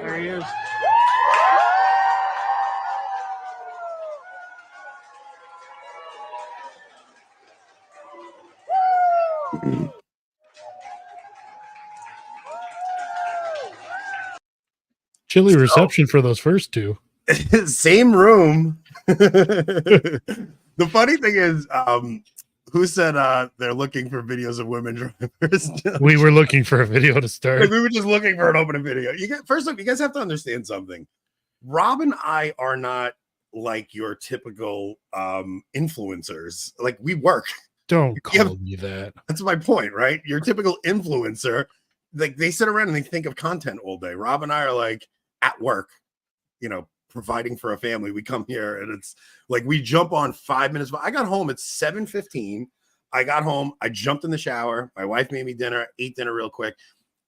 There he is. Chilly reception for those first two. Same room. The funny thing is, who said they're looking for videos of women drivers? We were looking for a video to start. Like, we were just looking for an opening video. First off, you guys have to understand something. Rob and I are not like your typical influencers. Like, we work. Don't call me that. That's my point, right? Your typical influencer, like, they sit around and they think of content all day. Rob and I are like at work, providing for a family. We come here and it's like we jump on 5 minutes. I got home at 7:15. I got home. I jumped in the shower. My wife made me dinner, ate dinner real quick,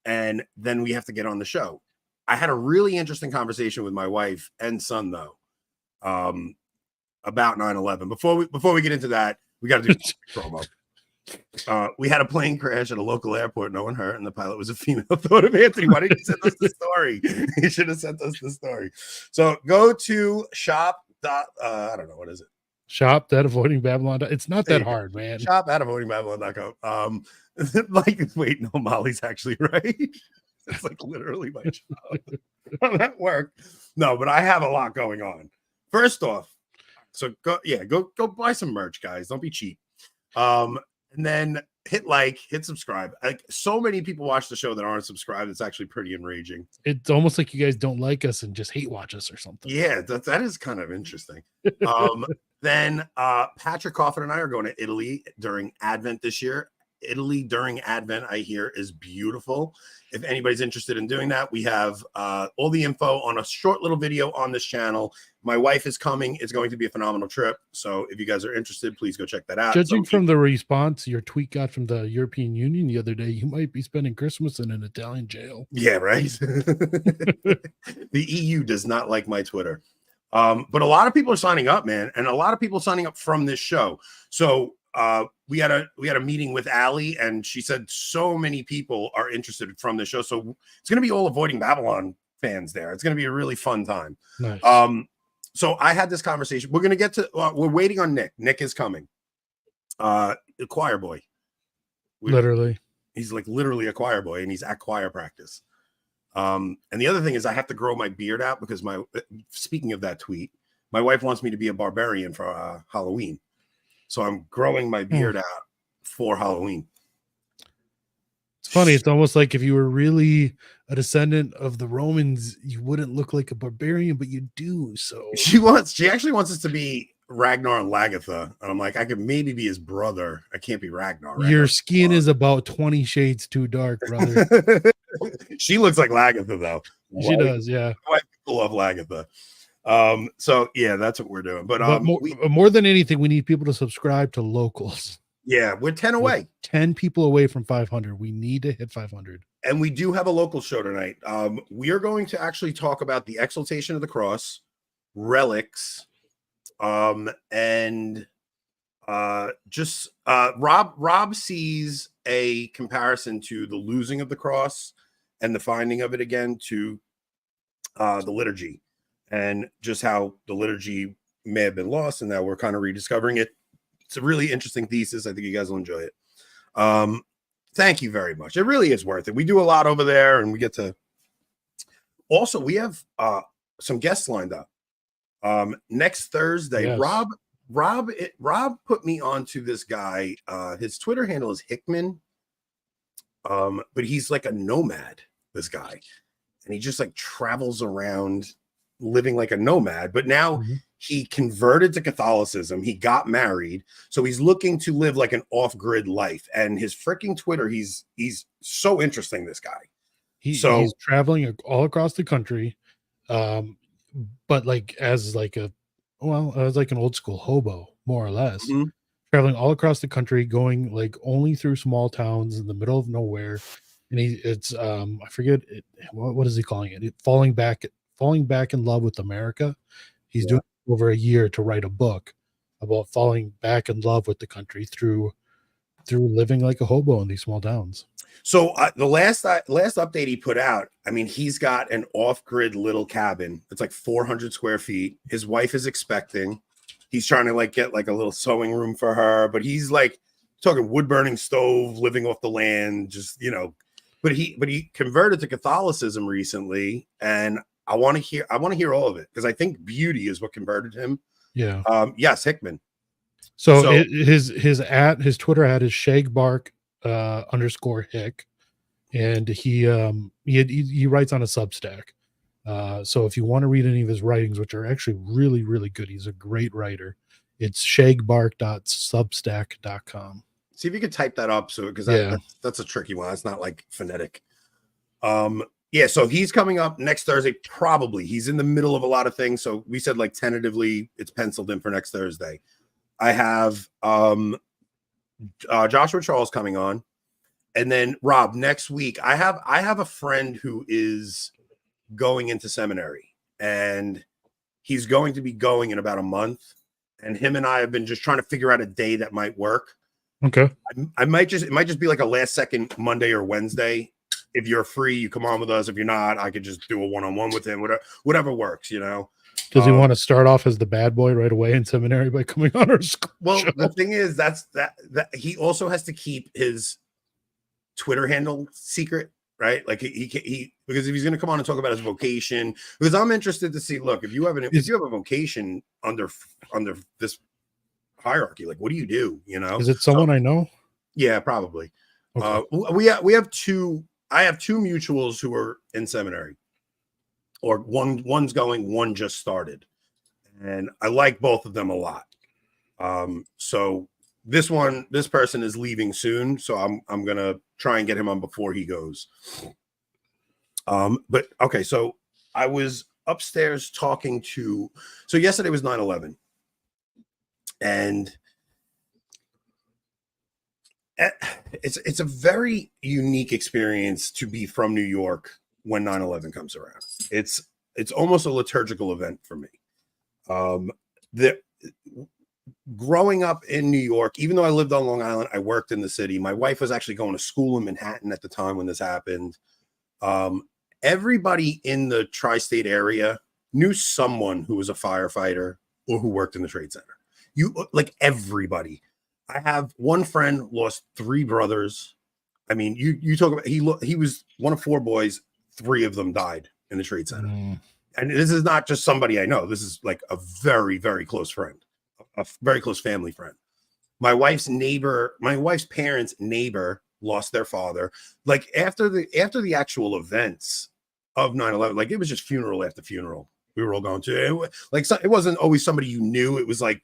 and then we have to get on the show. I had a really interesting conversation with my wife and son, though, about 9/11. Before we get into that, we got to do promo. We had a plane crash at a local airport. No one hurt, and the pilot was a female. Thought of Anthony. Why didn't you send us the story? You should have sent us the story. So go to shop. I don't know, what is it? Shop at avoidingbabylon. It's not that hard, man. Shop at avoidingbabylon.com. Wait, no, Molly's actually right. It's like literally my job. That worked. No, but I have a lot going on. First off, so go buy some merch, guys. Don't be cheap. And then hit like, hit subscribe. Like, so many people watch the show that aren't subscribed. It's actually pretty enraging. It's almost like you guys don't like us and just hate watch us or something. Yeah, that is kind of interesting. Then Patrick Coffin and I are going to Italy during Advent this year. Italy during Advent, I hear, is beautiful. If anybody's interested in doing that, we have all the info on a short little video on this channel. My wife is coming. It's going to be a phenomenal trip. So if you guys are interested, please go check that out. Judging from the response your tweet got from the European Union the other day, you might be spending Christmas in an Italian jail. Yeah, right. The EU does not like my Twitter. But a lot of people are signing up, man. And a lot of people signing up from this show. So we had a meeting with Allie, and she said so many people are interested from the show. So it's going to be all Avoiding Babylon fans there. It's going to be a really fun time. Nice. So I had this conversation. We're going to get to, we're waiting on Nick. Nick is coming. The choir boy. Literally. He's like literally a choir boy, and he's at choir practice. And the other thing is I have to grow my beard out because speaking of that tweet, my wife wants me to be a barbarian for Halloween. So I'm growing my beard out for Halloween. It's funny. It's almost like if you were really a descendant of the Romans, you wouldn't look like a barbarian, but you do. So she actually wants us to be Ragnar and Lagatha. And I'm like, I could maybe be his brother. I can't be Ragnar. Your skin is about 20 shades too dark, brother. She looks like Lagatha, though. She does, yeah. White people love Lagatha. So yeah, that's what we're doing. But more than anything, we need people to subscribe to locals. Yeah, we're 10 away. 10 people away from 500. We need to hit 500. And we do have a local show tonight. We are going to actually talk about the exaltation of the cross, relics, and Rob sees a comparison to the losing of the cross and the finding of it again to the liturgy, and just how the liturgy may have been lost and now we're kind of rediscovering it. It's a really interesting thesis. I think you guys will enjoy it. Thank you very much. It really is worth it. We do a lot over there, and we get to also, we have some guests lined up. Next Thursday, yes. Rob put me onto this guy. His Twitter handle is Hickman. But he's like a nomad, this guy. and he just like travels around living like a nomad. But now Mhm. he converted to Catholicism. He got married, so he's looking to live like an off-grid life. And his freaking Twitter, he's so interesting, this guy. He's traveling all across the country, um, but like as like as like an old school hobo, more or less, Mhm. traveling all across the country, going like only through small towns in the middle of nowhere. And it's I forget it, what is he calling it? Falling back in love with America. He's Yeah. doing over a year to write a book about falling back in love with the country through living like a hobo in these small towns. So the last update he put out, I mean, he's got an off-grid little cabin. It's like 400 square feet. His wife is expecting. He's trying to like get like a little sewing room for her, but he's like talking wood burning stove, living off the land, just But he converted to Catholicism recently, and I want to hear all of it because I think beauty is what converted him. Yeah. Yes, Hickman. So his Twitter ad is shag bark underscore hick, and he writes on a Substack. So if you want to read any of his writings, which are actually really, really good, he's a great writer. It's shagbark.substack.com. See if you could type that up, so because that's a tricky one. It's not like phonetic. Yeah, so he's coming up next Thursday. Probably he's in the middle of a lot of things. So we said like tentatively it's penciled in for next Thursday. I have Joshua Charles coming on, and then Rob next week. I have a friend who is going into seminary, and he's going to be going in about a month. And him and I have been just trying to figure out a day that might work. Okay. It might just be like a last second Monday or Wednesday. If you're free, you come on with us. If you're not, I could just do a one-on-one with him. Whatever works, Does he want to start off as the bad boy right away in seminary by coming on our school show? The thing is that he also has to keep his Twitter handle secret, right? Like he because if he's going to come on and talk about his vocation, because I'm interested to see. Look, if you have a vocation under this hierarchy, like what do you do? Is it someone I know? Yeah, probably. Okay. We have two. I have two mutuals who are in seminary, or one's going, one just started, and I like both of them a lot. So this person is leaving soon, so I'm gonna try and get him on before he goes. But okay, so I was upstairs talking to. So yesterday was 9/11, and it's a very unique experience to be from New York when 9/11 comes around. It's almost a liturgical event for me. Growing up in New York, even though I lived on Long Island, I worked in the city. My wife was actually going to school in Manhattan at the time when this happened. Everybody in the tri-state area knew someone who was a firefighter or who worked in the Trade Center. Everybody. I have one friend lost 3 brothers. I mean, you talk about he was one of 4 boys. 3 of them died in the Trade Center. And this is not just somebody I know. This is like a very, very close friend, a very close family friend. My wife's parents' neighbor lost their father. Like after the actual events of 9/11, like it was just funeral after funeral. We were all going to it wasn't always somebody you knew. It was like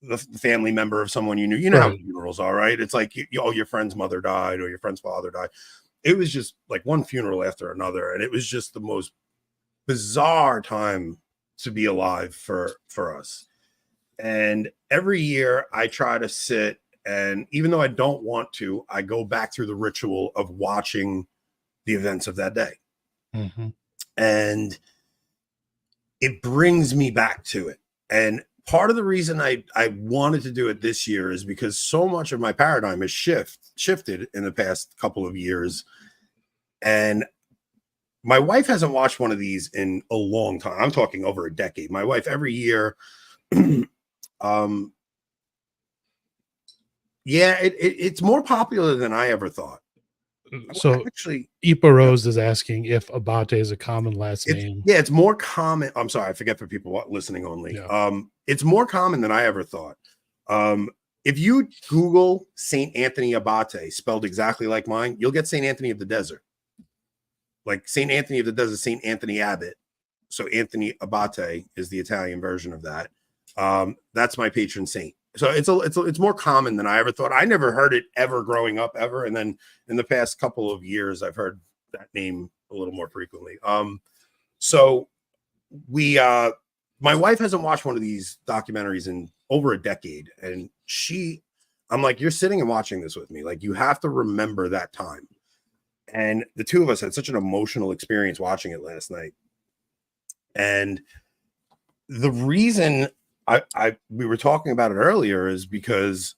the family member of someone you knew. You know how funerals are, right? It's like your friend's mother died or your friend's father died. It was just like one funeral after another, and it was just the most bizarre time to be alive for us. And every year I try to sit, and even though I don't want to, I go back through the ritual of watching the events of that day. Mm-hmm. And it brings me back to it. And part of the reason I wanted to do it this year is because so much of my paradigm has shifted in the past couple of years. And my wife hasn't watched one of these in a long time. I'm talking over a decade. My wife every year, it's more popular than I ever thought. So actually, Ipa Rose is asking if Abate is a common last name. Yeah, it's more common. I'm sorry, I forget for people listening only. Yeah. It's more common than I ever thought. If you Google Saint Anthony Abate spelled exactly like mine, you'll get Saint Anthony of the Desert. like Saint Anthony that does a Saint Anthony Abbot. So Anthony Abate is the Italian version of that. That's my patron saint. So it's more common than I ever thought. I never heard it ever growing up ever, and then in the past couple of years, I've heard that name a little more frequently. So we, my wife hasn't watched one of these documentaries in over a decade, and I'm like, you're sitting and watching this with me. Like, you have to remember that time. And the two of us had such an emotional experience watching it last night. And the reason we were talking about it earlier is because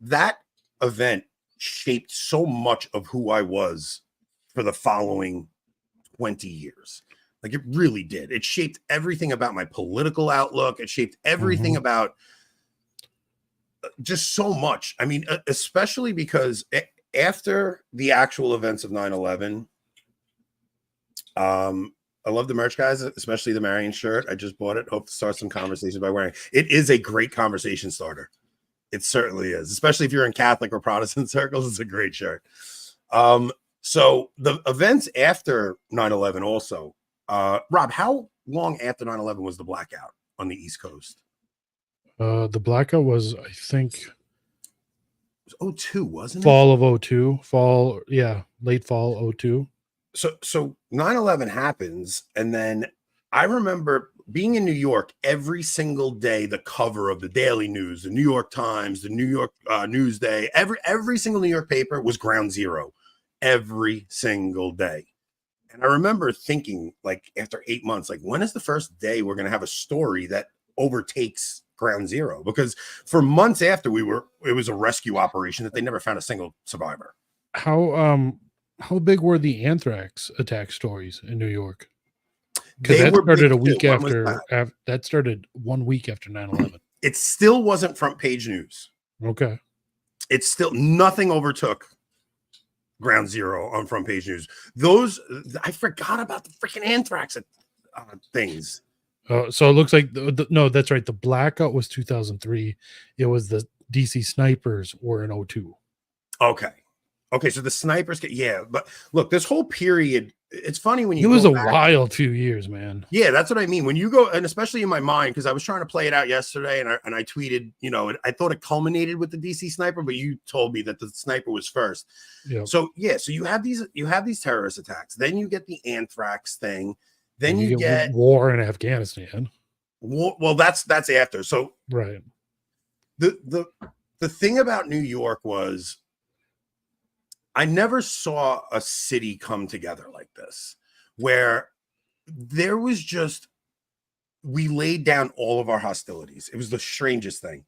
that event shaped so much of who I was for the following 20 years. Like, it really did. It shaped everything about my political outlook. It shaped everything about just so much. I mean, especially because after the actual events of 9/11, I love the merch, guys, especially the Marion shirt. I just bought it. Hope to start some conversations by wearing it. It is a great conversation starter. It certainly is, especially if you're in Catholic or Protestant circles. It's a great shirt. So the events after 9/11 also, Rob, how long after 9/11 was the blackout on the East Coast? The blackout was, I think, It was 02, wasn't it? fall of 02. Late fall 02. So 9/11 happens, and then I remember being in New York every single day. The cover of the Daily News, the New York Times, the New York Newsday, every single New York paper was Ground Zero every single day. And I remember thinking, like, after 8 months, like, when is the first day we're going to have a story that overtakes Ground Zero? Because for months after it was a rescue operation that they never found a single survivor. How big were the anthrax attack stories in New York? Because They that were started big a week too. When was after. That started 1 week after 9/11. It still wasn't front page news. Okay. It's still, nothing overtook Ground Zero on front page news. Those, I forgot about the freaking anthrax things. So it looks like no, that's right. The blackout was 2003. It was the DC snipers were in 02. Okay, so the snipers but look, this whole period, it's funny when you it was go a back, wild few years, man. Yeah, that's what I mean. When you go, and especially in my mind, because I was trying to play it out yesterday, and I tweeted, I thought it culminated with the DC sniper, but you told me that the sniper was first. Yep. So you have these terrorist attacks, then you get the anthrax thing, then you get war in Afghanistan. Well, that's after. So right. The thing about New York was, I never saw a city come together like this, where there was just, we laid down all of our hostilities. It was the strangest thing.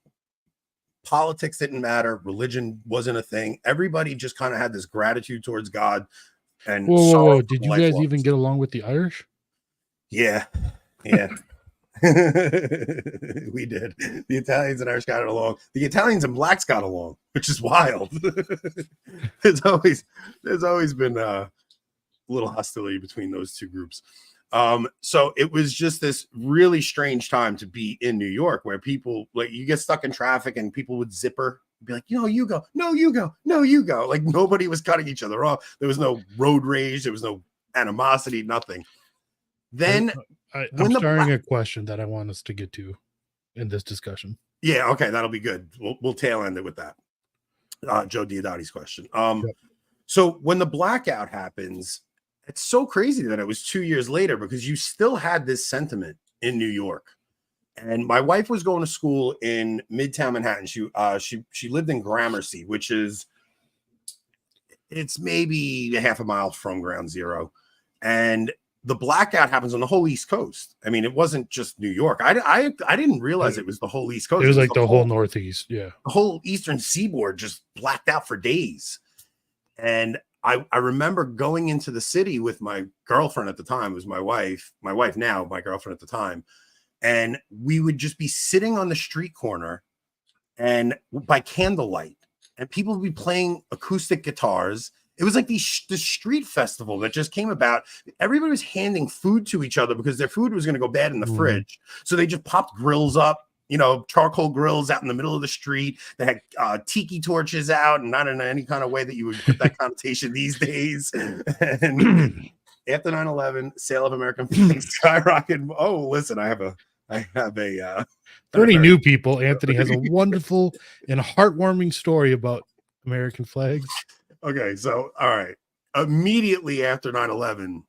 Politics didn't matter. Religion wasn't a thing. Everybody just kind of had this gratitude towards God. And whoa. Did you guys even get along with the Irish? Yeah. We did. The Italians and Irish got along. The Italians and blacks got along, which is wild. there's always been a little hostility between those two groups. So it was just this really strange time to be in New York, where people, like, you get stuck in traffic and people would zipper, be like, you go, no, you go, no, you go. Like, nobody was cutting each other off. There was no road rage. There was no animosity, nothing. Then I'm starting a question that I want us to get to in this discussion. Yeah, okay, that'll be good. We'll tail end it with that. Joe Diodati's question. So when the blackout happens, it's so crazy that it was 2 years later, because you still had this sentiment in New York. And my wife was going to school in Midtown Manhattan. She lived in Gramercy, which is, it's maybe a half a mile from Ground Zero. And the blackout happens on the whole East Coast. I mean, it wasn't just New York. I didn't realize it was the whole East Coast. It was like the whole Northeast. Yeah. The whole Eastern Seaboard just blacked out for days. And I remember going into the city with my girlfriend at the time. It was my wife now, my girlfriend at the time. And we would just be sitting on the street corner and by candlelight, and people would be playing acoustic guitars. It was like the street festival that just came about. Everybody was handing food to each other because their food was going to go bad in the fridge. So they just popped grills up, charcoal grills out in the middle of the street. They had tiki torches out, and not in any kind of way that you would get that connotation these days. And after 9/11, sale of American flags skyrocketed. Oh, listen, I have a For any new people, Anthony has a wonderful and heartwarming story about American flags. Okay, so all right. Immediately after 9/11,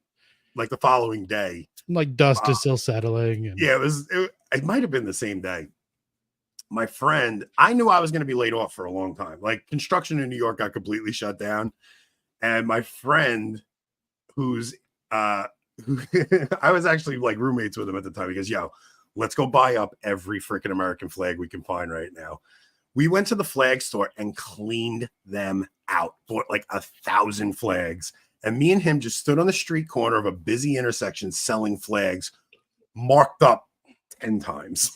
like the following day, Like dust is still settling. And yeah, it might have been the same day. My friend, I knew I was going to be laid off for a long time. Like construction in New York got completely shut down. And my friend, who's I was actually like roommates with him at the time. He goes, yo, let's go buy up every freaking American flag we can find right now. We went to the flag store and cleaned them out, bought like 1,000 flags. And me and him just stood on the street corner of a busy intersection selling flags marked up 10 times.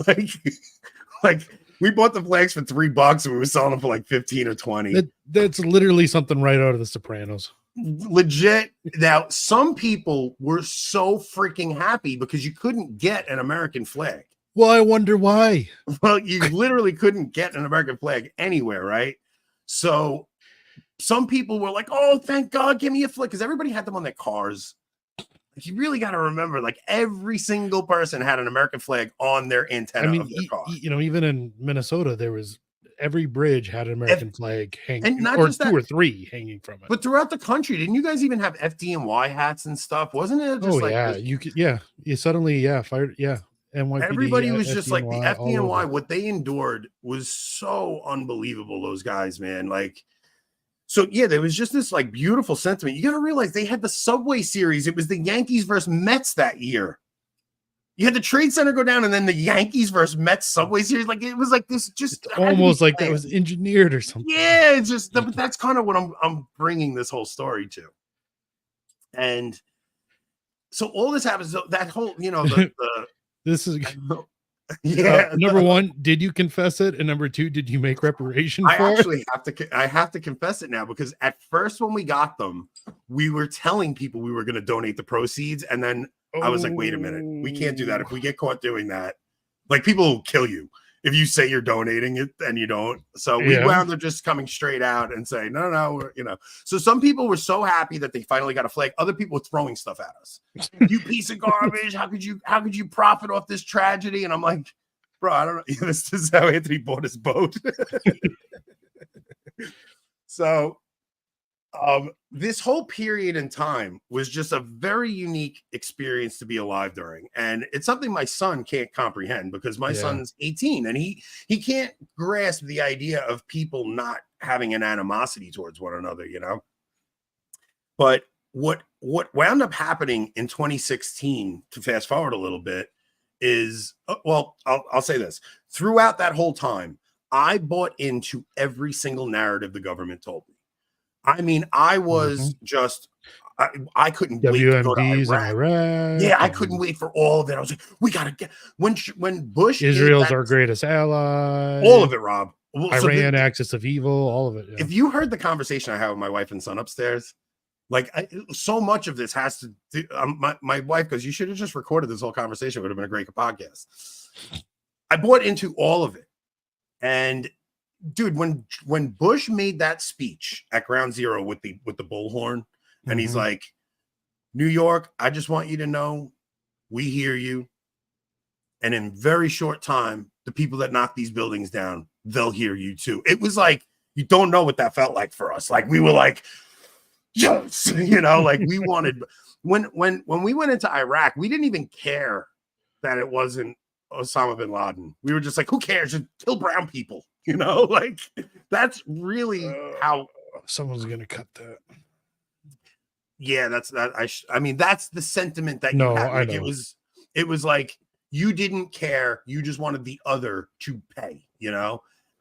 Like we bought the flags for $3 and we were selling them for like 15 or 20. That's literally something right out of The Sopranos. Legit. Now, some people were so freaking happy because you couldn't get an American flag. Well, I wonder why. Well, you literally couldn't get an American flag anywhere, right? So some people were like, oh, thank God, give me a flag, because everybody had them on their cars. Like, you really got to remember, like every single person had an American flag on their antenna of their car. Even in Minnesota, there was every bridge had an American flag hanging, and not or just two or three hanging from it. But throughout the country, didn't you guys even have FDNY hats and stuff? Wasn't it just you suddenly fired NYPD, everybody was just like the FDNY. what they endured was so unbelievable, those guys, man. Like, so yeah, there was just this like beautiful sentiment. You got to realize they had the Subway Series. It was the Yankees versus Mets that year. You had the Trade Center go down, and then the Yankees versus Mets Subway Series. Like, it was like this, just almost like that was engineered or something. Yeah, it's just that's kind of what I'm bringing this whole story to. And so all this happens. That whole, this is yeah. Number one, did you confess it? And number two, did you make reparation for it? I have to confess it now, because at first when we got them, we were telling people we were going to donate the proceeds, and then I was like, wait a minute, we can't do that. If we get caught doing that, like, people will kill you if you say you're donating it and you don't. So we wound up just coming straight out and saying, no, So some people were so happy that they finally got a flag. Other people were throwing stuff at us. You piece of garbage. How could you profit off this tragedy? And I'm like, bro, I don't know. This is how Anthony bought his boat. So this whole period in time was just a very unique experience to be alive during. And it's something my son can't comprehend, because my son's 18 and he can't grasp the idea of people not having an animosity towards one another, But what wound up happening in 2016, to fast forward a little bit, is, I'll say this. Throughout that whole time, I bought into every single narrative the government told me. I mean, I was just, I couldn't wait to go to Iraq. Yeah, I couldn't wait for all of it. I was like, we got to get, when Bush. Israel's our greatest ally. All of it, Rob. Iran, axis of evil, all of it. Yeah. If you heard the conversation I had with my wife and son upstairs, like, so much of this has to do, my wife goes, you should have just recorded this whole conversation. It would have been a great podcast. I bought into all of it. And dude, when Bush made that speech at Ground Zero with the bullhorn, and he's like, New York, I just want you to know we hear you. And in very short time, the people that knock these buildings down, they'll hear you too. It was like, you don't know what that felt like for us. Like, we were like, yes, like, we wanted, when we went into Iraq, we didn't even care that it wasn't Osama bin Laden. We were just like, who cares? Just kill brown people. Like, that's really how someone's gonna cut that. Yeah, that's that. I mean, that's the sentiment that you had. Like, I know. It was like, you didn't care. You just wanted the other to pay. And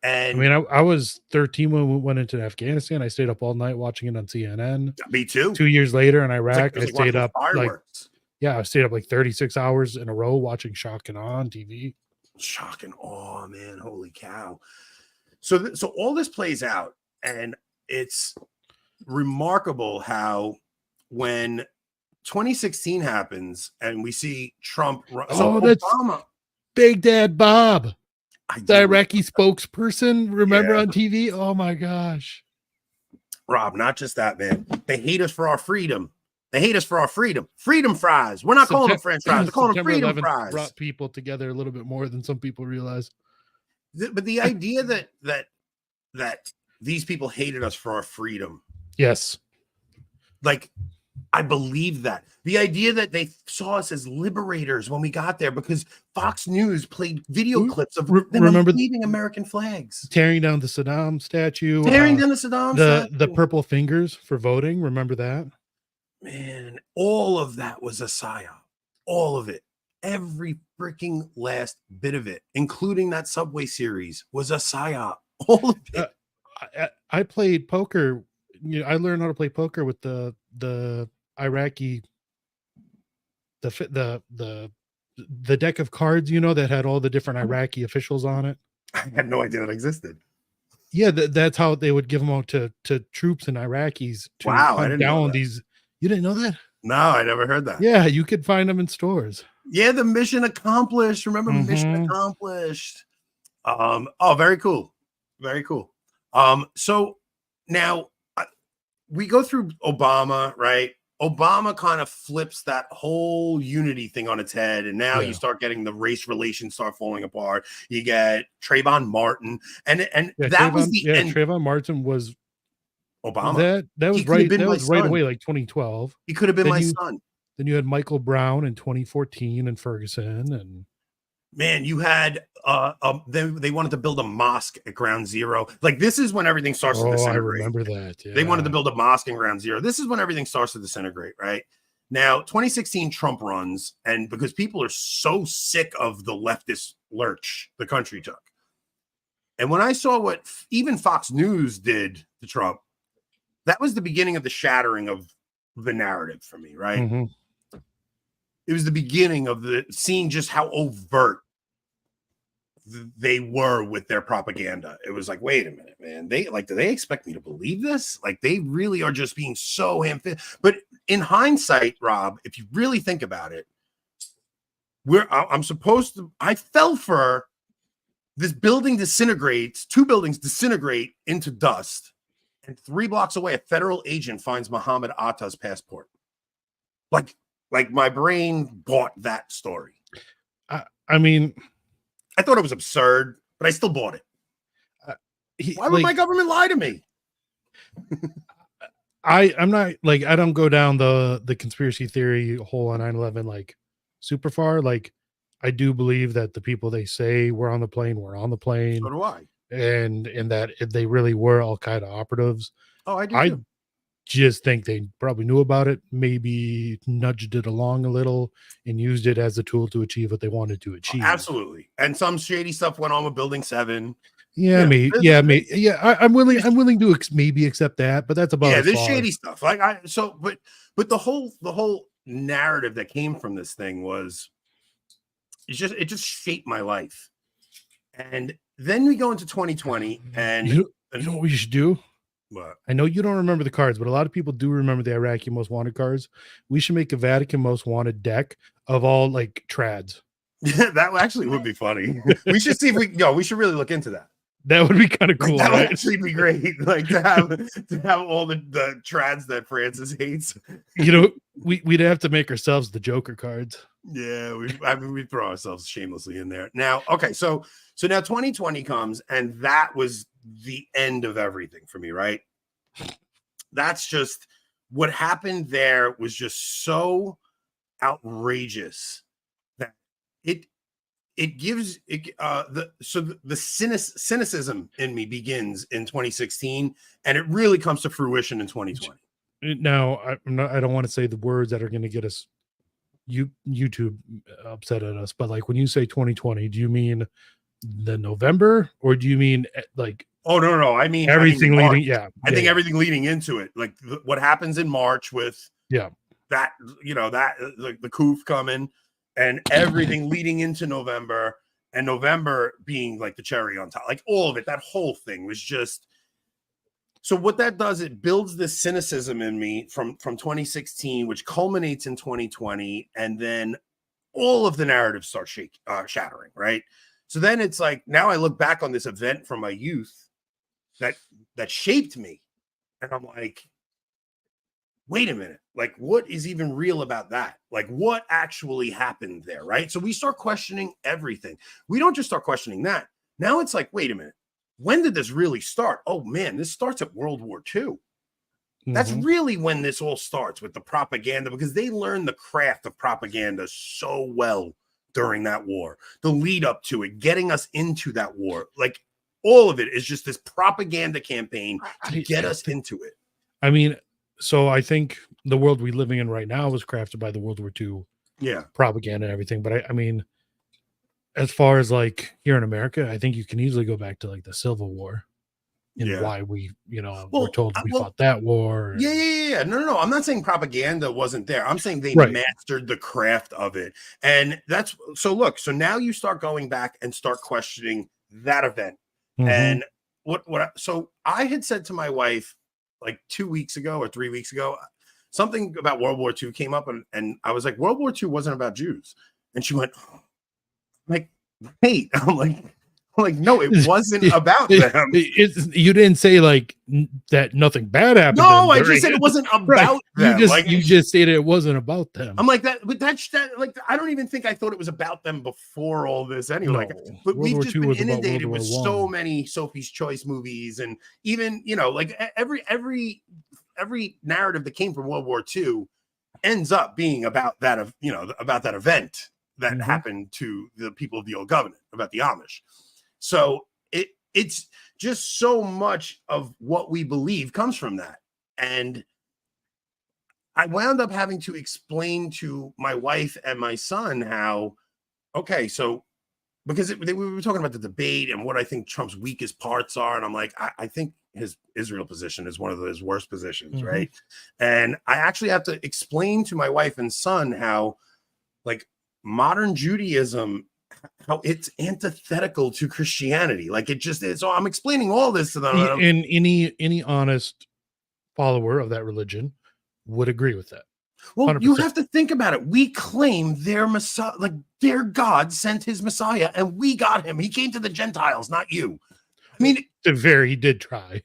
I mean, I was 13 when we went into Afghanistan. I stayed up all night watching it on CNN. Me too. 2 years later in Iraq, I stayed up fireworks. I stayed up like 36 hours in a row watching Shock and Awe on TV. Shock and Awe, man! Holy cow! So all this plays out, and it's remarkable how when 2016 happens and we see Trump. So that's Obama, Big Dad Bob, the Iraqi spokesperson. Remember on TV? Oh my gosh, Rob! Not just that, man. They hate us for our freedom. They hate us for our freedom. Freedom fries. We're not calling them French fries. We're calling them September freedom 11th fries. brought people together a little bit more than some people realize. But the idea that these people hated us for our freedom. Yes. Like, I believe that. The idea that they saw us as liberators when we got there because Fox News played video clips of them waving American flags. Tearing down the Saddam statue. Tearing down the Saddam statue. The purple fingers for voting. Remember that? Man, all of that was a psyop. All of it. Every freaking last bit of it, including that Subway series, was a psyop. All of it. I played poker. I learned how to play poker with the Iraqi, the deck of cards, that had all the different Iraqi officials on it. I had no idea that existed. Yeah, that's how they would give them out to troops and Iraqis to hunt down these. You didn't know that? No, I never heard that. Yeah, you could find them in stores. Yeah, the mission accomplished. Remember, mission accomplished. Oh, very cool. Very cool. So now we go through Obama, right? Obama kind of flips that whole unity thing on its head, and now you start getting the race relations start falling apart. You get Trayvon Martin, and that was the end. Trayvon Martin was Obama. That was right. That was right away, like 2012. He could have been my son. Then you had Michael Brown in 2014 and Ferguson, and man, you had they wanted to build a mosque at Ground Zero. Like, this is when everything starts to disintegrate. I remember that. Yeah. They wanted to build a mosque in Ground Zero. This is when everything starts to disintegrate, right? Now, 2016, Trump runs, and because people are so sick of the leftist lurch the country took. And when I saw what even Fox News did to Trump, that was the beginning of the shattering of the narrative for me, right? Mm-hmm. It was the beginning of the seeing just how overt they were with their propaganda. It was like, wait a minute, man. Do they expect me to believe this? Like, they really are just being so ham-fisted. But in hindsight, Rob, if you really think about it, I fell for this building disintegrates, 2 buildings disintegrate into dust, and 3 blocks away, a federal agent finds Muhammad Atta's passport. Like my brain bought that story. I mean, I thought it was absurd, but I still bought it. Why would my government lie to me? I'm not like, I don't go down the conspiracy theory hole on 9/11 like super far. Like, I do believe that the people they say were on the plane were on the plane. So do I. And that they really were Al-Qaeda operatives. Oh, I do too. Just think they probably knew about it, maybe nudged it along a little and used it as a tool to achieve what they wanted to achieve. Absolutely. And some shady stuff went on with Building 7. I'm willing to maybe accept that, but that's about this shady stuff. But the whole narrative that came from this thing was it just shaped my life. And then we go into 2020, and you know what we should do? What? I know you don't remember the cards, but a lot of people do remember the Iraqi most wanted cards. We should make a Vatican most wanted deck of all like trads. That actually would be funny. We should see if we should really look into that. That would be kind of cool. That would actually be great. Like to have all the trads that Francis hates. We'd have to make ourselves the Joker cards. Yeah, we throw ourselves shamelessly in there. Now, okay, so now 2020 comes, and that was the end of everything for me, right? That's just what happened there was just so outrageous that it gives it the cynicism in me begins in 2016, and it really comes to fruition in 2020. Now, I don't want to say the words that are going to get us YouTube upset at us, but like when you say 2020, do you mean the November, or do you mean like? Oh no! I mean everything leading. Yeah, I think everything leading into it, like what happens in March with that the coup coming, and everything leading into November, and November being like the cherry on top, like all of it. That whole thing was just. So what that does, it builds this cynicism in me from 2016, which culminates in 2020, and then all of the narratives start shattering, right? So then it's like, now I look back on this event from my youth that shaped me, and I'm like, wait a minute, like what is even real about that? Like what actually happened there, right? So we start questioning everything. We don't just start questioning that. Now it's like, wait a minute, when did this really start? Oh man, this starts at World War II. That's really when this all starts, with the propaganda, because they learned the craft of propaganda so well during that war. The lead up to it, getting us into that war, like all of it is just this propaganda campaign to get us into it. I mean, so I think the world we're living in right now was crafted by the World War II propaganda and everything. But I mean, as far as like here in America, I think you can easily go back to like the Civil War. And why we, we're told we fought that war. Yeah. No. I'm not saying propaganda wasn't there. I'm saying they mastered the craft of it. And that's so look, so now you start going back and start questioning that event. And so I had said to my wife like 2 weeks ago or 3 weeks ago, something about World War II came up, and I was like, World War II wasn't about Jews. And she went, like, wait, I'm like, no, it wasn't about them. You didn't say like that nothing bad happened. No, I just said it wasn't about them. You just stated it wasn't about them. I'm like that, but that like I don't even think I thought it was about them before all this anyway. No, but World we've War just II been was about inundated World with War so I. many Sophie's Choice movies, and even like every narrative that came from World War II ends up being about that about that event that happened to the people of the Old Covenant, about the Amish. So it's just so much of what we believe comes from that. And I wound up having to explain to my wife and my son how, okay, so because we were talking about the debate and what I think Trump's weakest parts are. And I'm like, I think his Israel position is one of his worst positions, right? And I actually have to explain to my wife and son how, like, modern Judaism, how it's antithetical to Christianity. Like it just is. So I'm explaining all this to them. And any honest follower of that religion would agree with that. Well, 100%. You have to think about it. We claim their Messiah, like their God sent his Messiah, and we got him. He came to the Gentiles, not you. I mean, he did try.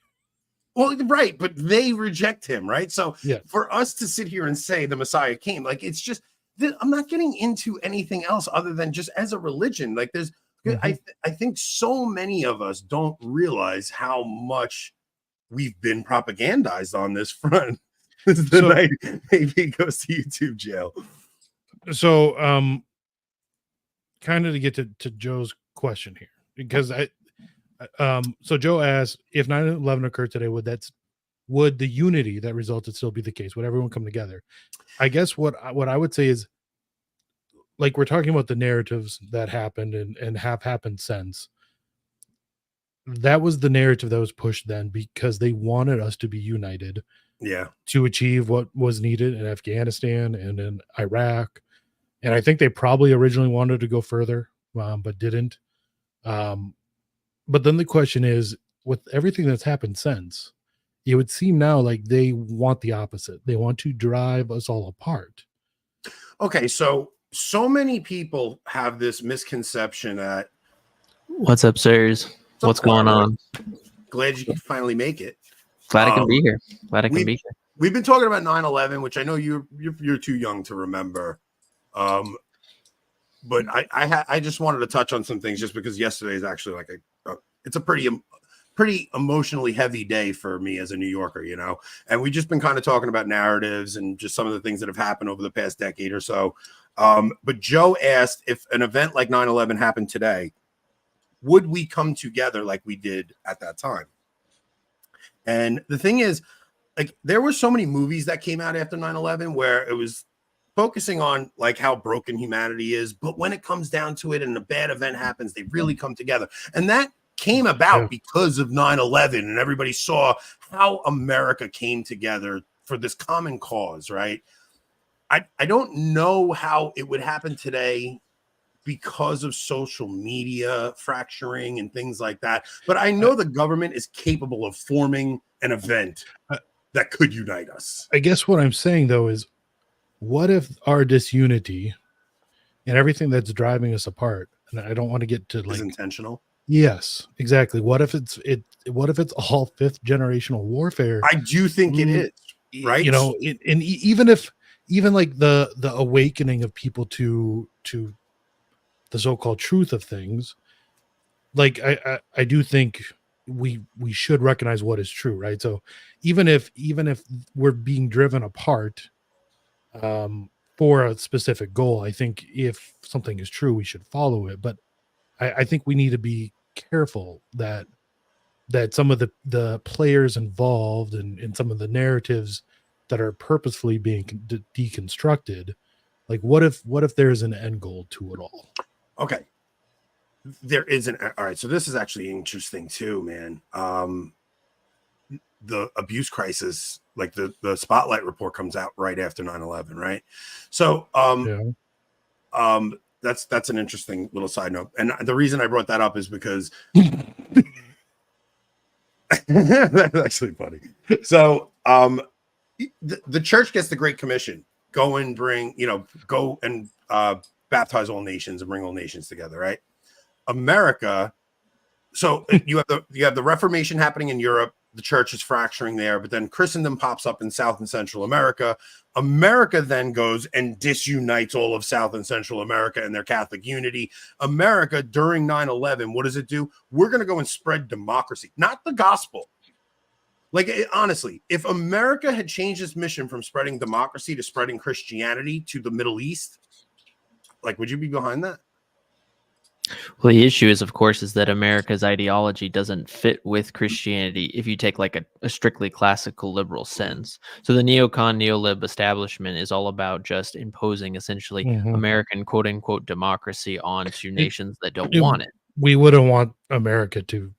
Well, right, but they reject him, right? So for us to sit here and say the Messiah came, like it's just, I'm not getting into anything else other than just as a religion. Like there's, I think so many of us don't realize how much we've been propagandized on this front. This is the night maybe goes to YouTube jail. So, kind of to get to Joe's question here, because so Joe asked, if 9/11 occurred today, would the unity that resulted still be the case? Would everyone come together? I guess what I would say is, like, we're talking about the narratives that happened and have happened since. That was the narrative that was pushed then because they wanted us to be united. To achieve what was needed in Afghanistan and in Iraq. And I think they probably originally wanted to go further, but didn't. But then the question is, with everything that's happened since, it would seem now like they want the opposite. They want to drive us all apart. Okay, so many people have this misconception that... What's up, sirs? What's going on? Glad you could finally make it. Glad I can be here. Glad I can be here. We've been talking about 9/11, which I know you're too young to remember. But I just wanted to touch on some things just because yesterday is actually like it's a pretty emotionally heavy day for me as a New Yorker, and we've just been kind of talking about narratives and just some of the things that have happened over the past decade or so. But Joe asked, if an event like 9/11 happened today, would we come together like we did at that time? And the thing is, like, there were so many movies that came out after 9/11 where it was focusing on like how broken humanity is, but when it comes down to it and a bad event happens, they really come together. And that came about because of 9/11, and everybody saw how America came together for this common cause, right? I don't know how it would happen today because of social media fracturing and things like that. But I know the government is capable of forming an event that could unite us. I guess what I'm saying, though, is what if our disunity and everything that's driving us apart, and I don't want to get to like... is intentional? Yes, exactly. What if it's all fifth generational warfare? I do think it is. Right. You know, even like the awakening of people to the so-called truth of things, like I do think we should recognize what is true, right? So even if we're being driven apart for a specific goal, I think if something is true, we should follow it. But I think we need to be careful that some of the players involved and some of the narratives that are purposefully being deconstructed, like what if there's an end goal to it all? Okay. There is an all right. So this is actually interesting too, man. The abuse crisis, like the Spotlight report comes out right after 9/11, right? So that's an interesting little side note. And the reason I brought that up is because that's actually funny. So the church gets the Great Commission. Go and bring, go and baptize all nations and bring all nations together, right? America. So you have the Reformation happening in Europe. The church is fracturing there, but then Christendom pops up in South and Central America. America then goes and disunites all of South and Central America and their Catholic unity. America during 9/11, what does it do? We're going to go and spread democracy, not the gospel. Like, honestly, if America had changed its mission from spreading democracy to spreading Christianity to the Middle East, like, would you be behind that? Well, the issue is, of course, is that America's ideology doesn't fit with Christianity if you take like a strictly classical liberal sense. So the neocon, neolib establishment is all about just imposing essentially American quote unquote democracy onto nations that don't want it. We wouldn't want America to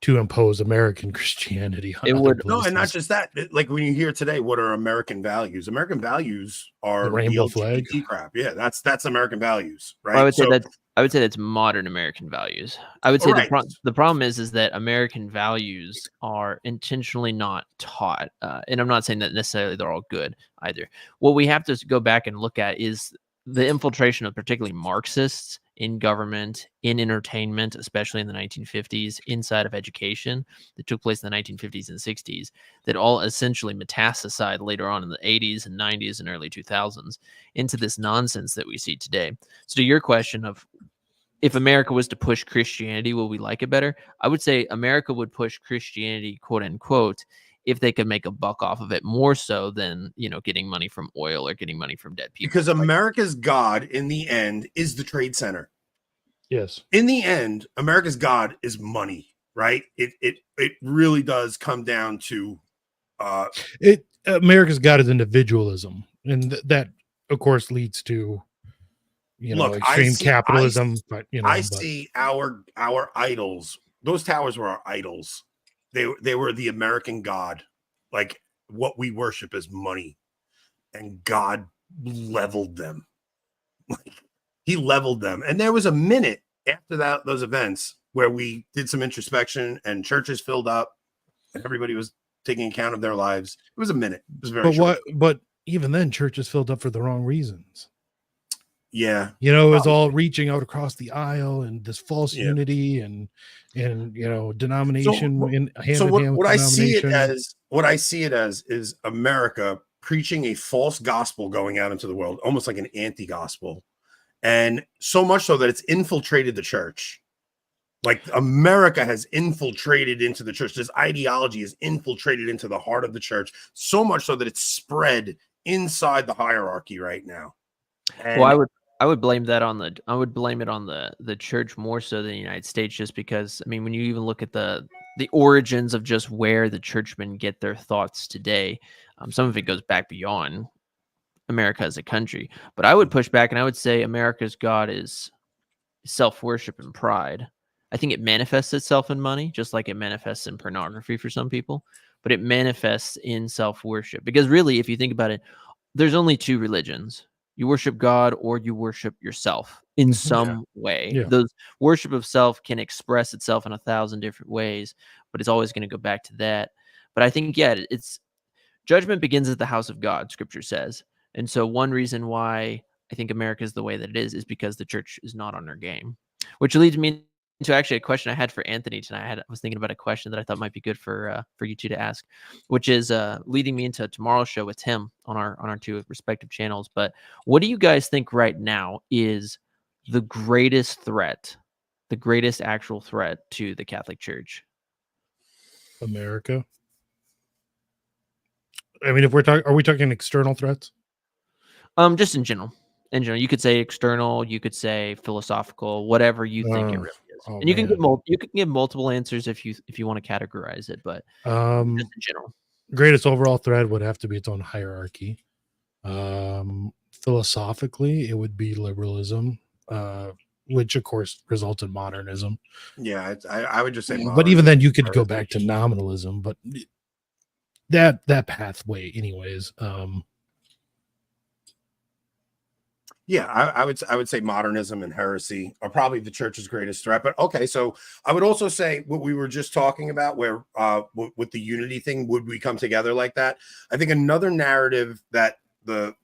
impose American Christianity on other places. No, and not just that. Like when you hear today, what are American values? American values are the rainbow flag crap. Yeah, that's American values, right? Well, I would say that's modern American values. I would say the problem is that American values are intentionally not taught, and I'm not saying that necessarily they're all good either. What we have to go back and look at is the infiltration of particularly Marxists in government, in entertainment, especially in the 1950s, inside of education that took place in the 1950s and 60s, that all essentially metastasized later on in the 80s and 90s and early 2000s into this nonsense that we see today. So to your question of if America was to push Christianity, will we like it better? I would say America would push Christianity, quote unquote, if they could make a buck off of it more so than, getting money from oil or getting money from dead people. Because America's God in the end is the trade center. Yes. In the end, America's God is money, right? It really does come down to America's God is individualism. And that of course leads to extreme capitalism. I see our idols. Those towers were our idols. They were the American God. Like what we worship is money, and God leveled them. Like he leveled them. And there was a minute after those events where we did some introspection and churches filled up and everybody was taking account of their lives. It was a minute. It was very short. But even then churches filled up for the wrong reasons. Yeah. It was all reaching out across the aisle and this false unity and denomination. What I see it as is America preaching a false gospel going out into the world, almost like an anti-gospel. And so much so that it's infiltrated the church. Like America has infiltrated into the church. This ideology is infiltrated into the heart of the church, so much so that it's spread inside the hierarchy right now. And I would blame it on the church more so than the United States, just because when you even look at the origins of just where the churchmen get their thoughts today, some of it goes back beyond America as a country. But I would push back and I would say America's God is self-worship and pride. I think it manifests itself in money, just like it manifests in pornography for some people, but it manifests in self-worship. Because really, if you think about it, there's only two religions. You worship God or you worship yourself in some way. Yeah. Those worship of self can express itself in 1,000 different ways, but it's always going to go back to that. But I think, it's judgment begins at the house of God, scripture says. And so one reason why I think America is the way that it is because the church is not on their game, which leads me into actually a question I had for Anthony tonight. I was thinking about a question that I thought might be good for you two to ask, which is leading me into tomorrow's show with Tim on our two respective channels. But what do you guys think right now is the greatest threat, the greatest actual threat to the Catholic Church? America. I mean, if we're talking, are we talking external threats? Just in general. In general, you could say external, you could say philosophical, whatever you think it really is. Oh, And you can man. give multiple answers if you want to categorize it, but just in general. Greatest overall threat would have to be its own hierarchy. Philosophically, it would be liberalism, which of course results in modernism. Yeah, I would just say modernism. But even then, you could go back to nominalism, but that pathway, anyways. Yeah, I would say modernism and heresy are probably the church's greatest threat. But okay, so I would also say what we were just talking about, where with the unity thing, would we come together like that? I think another narrative that that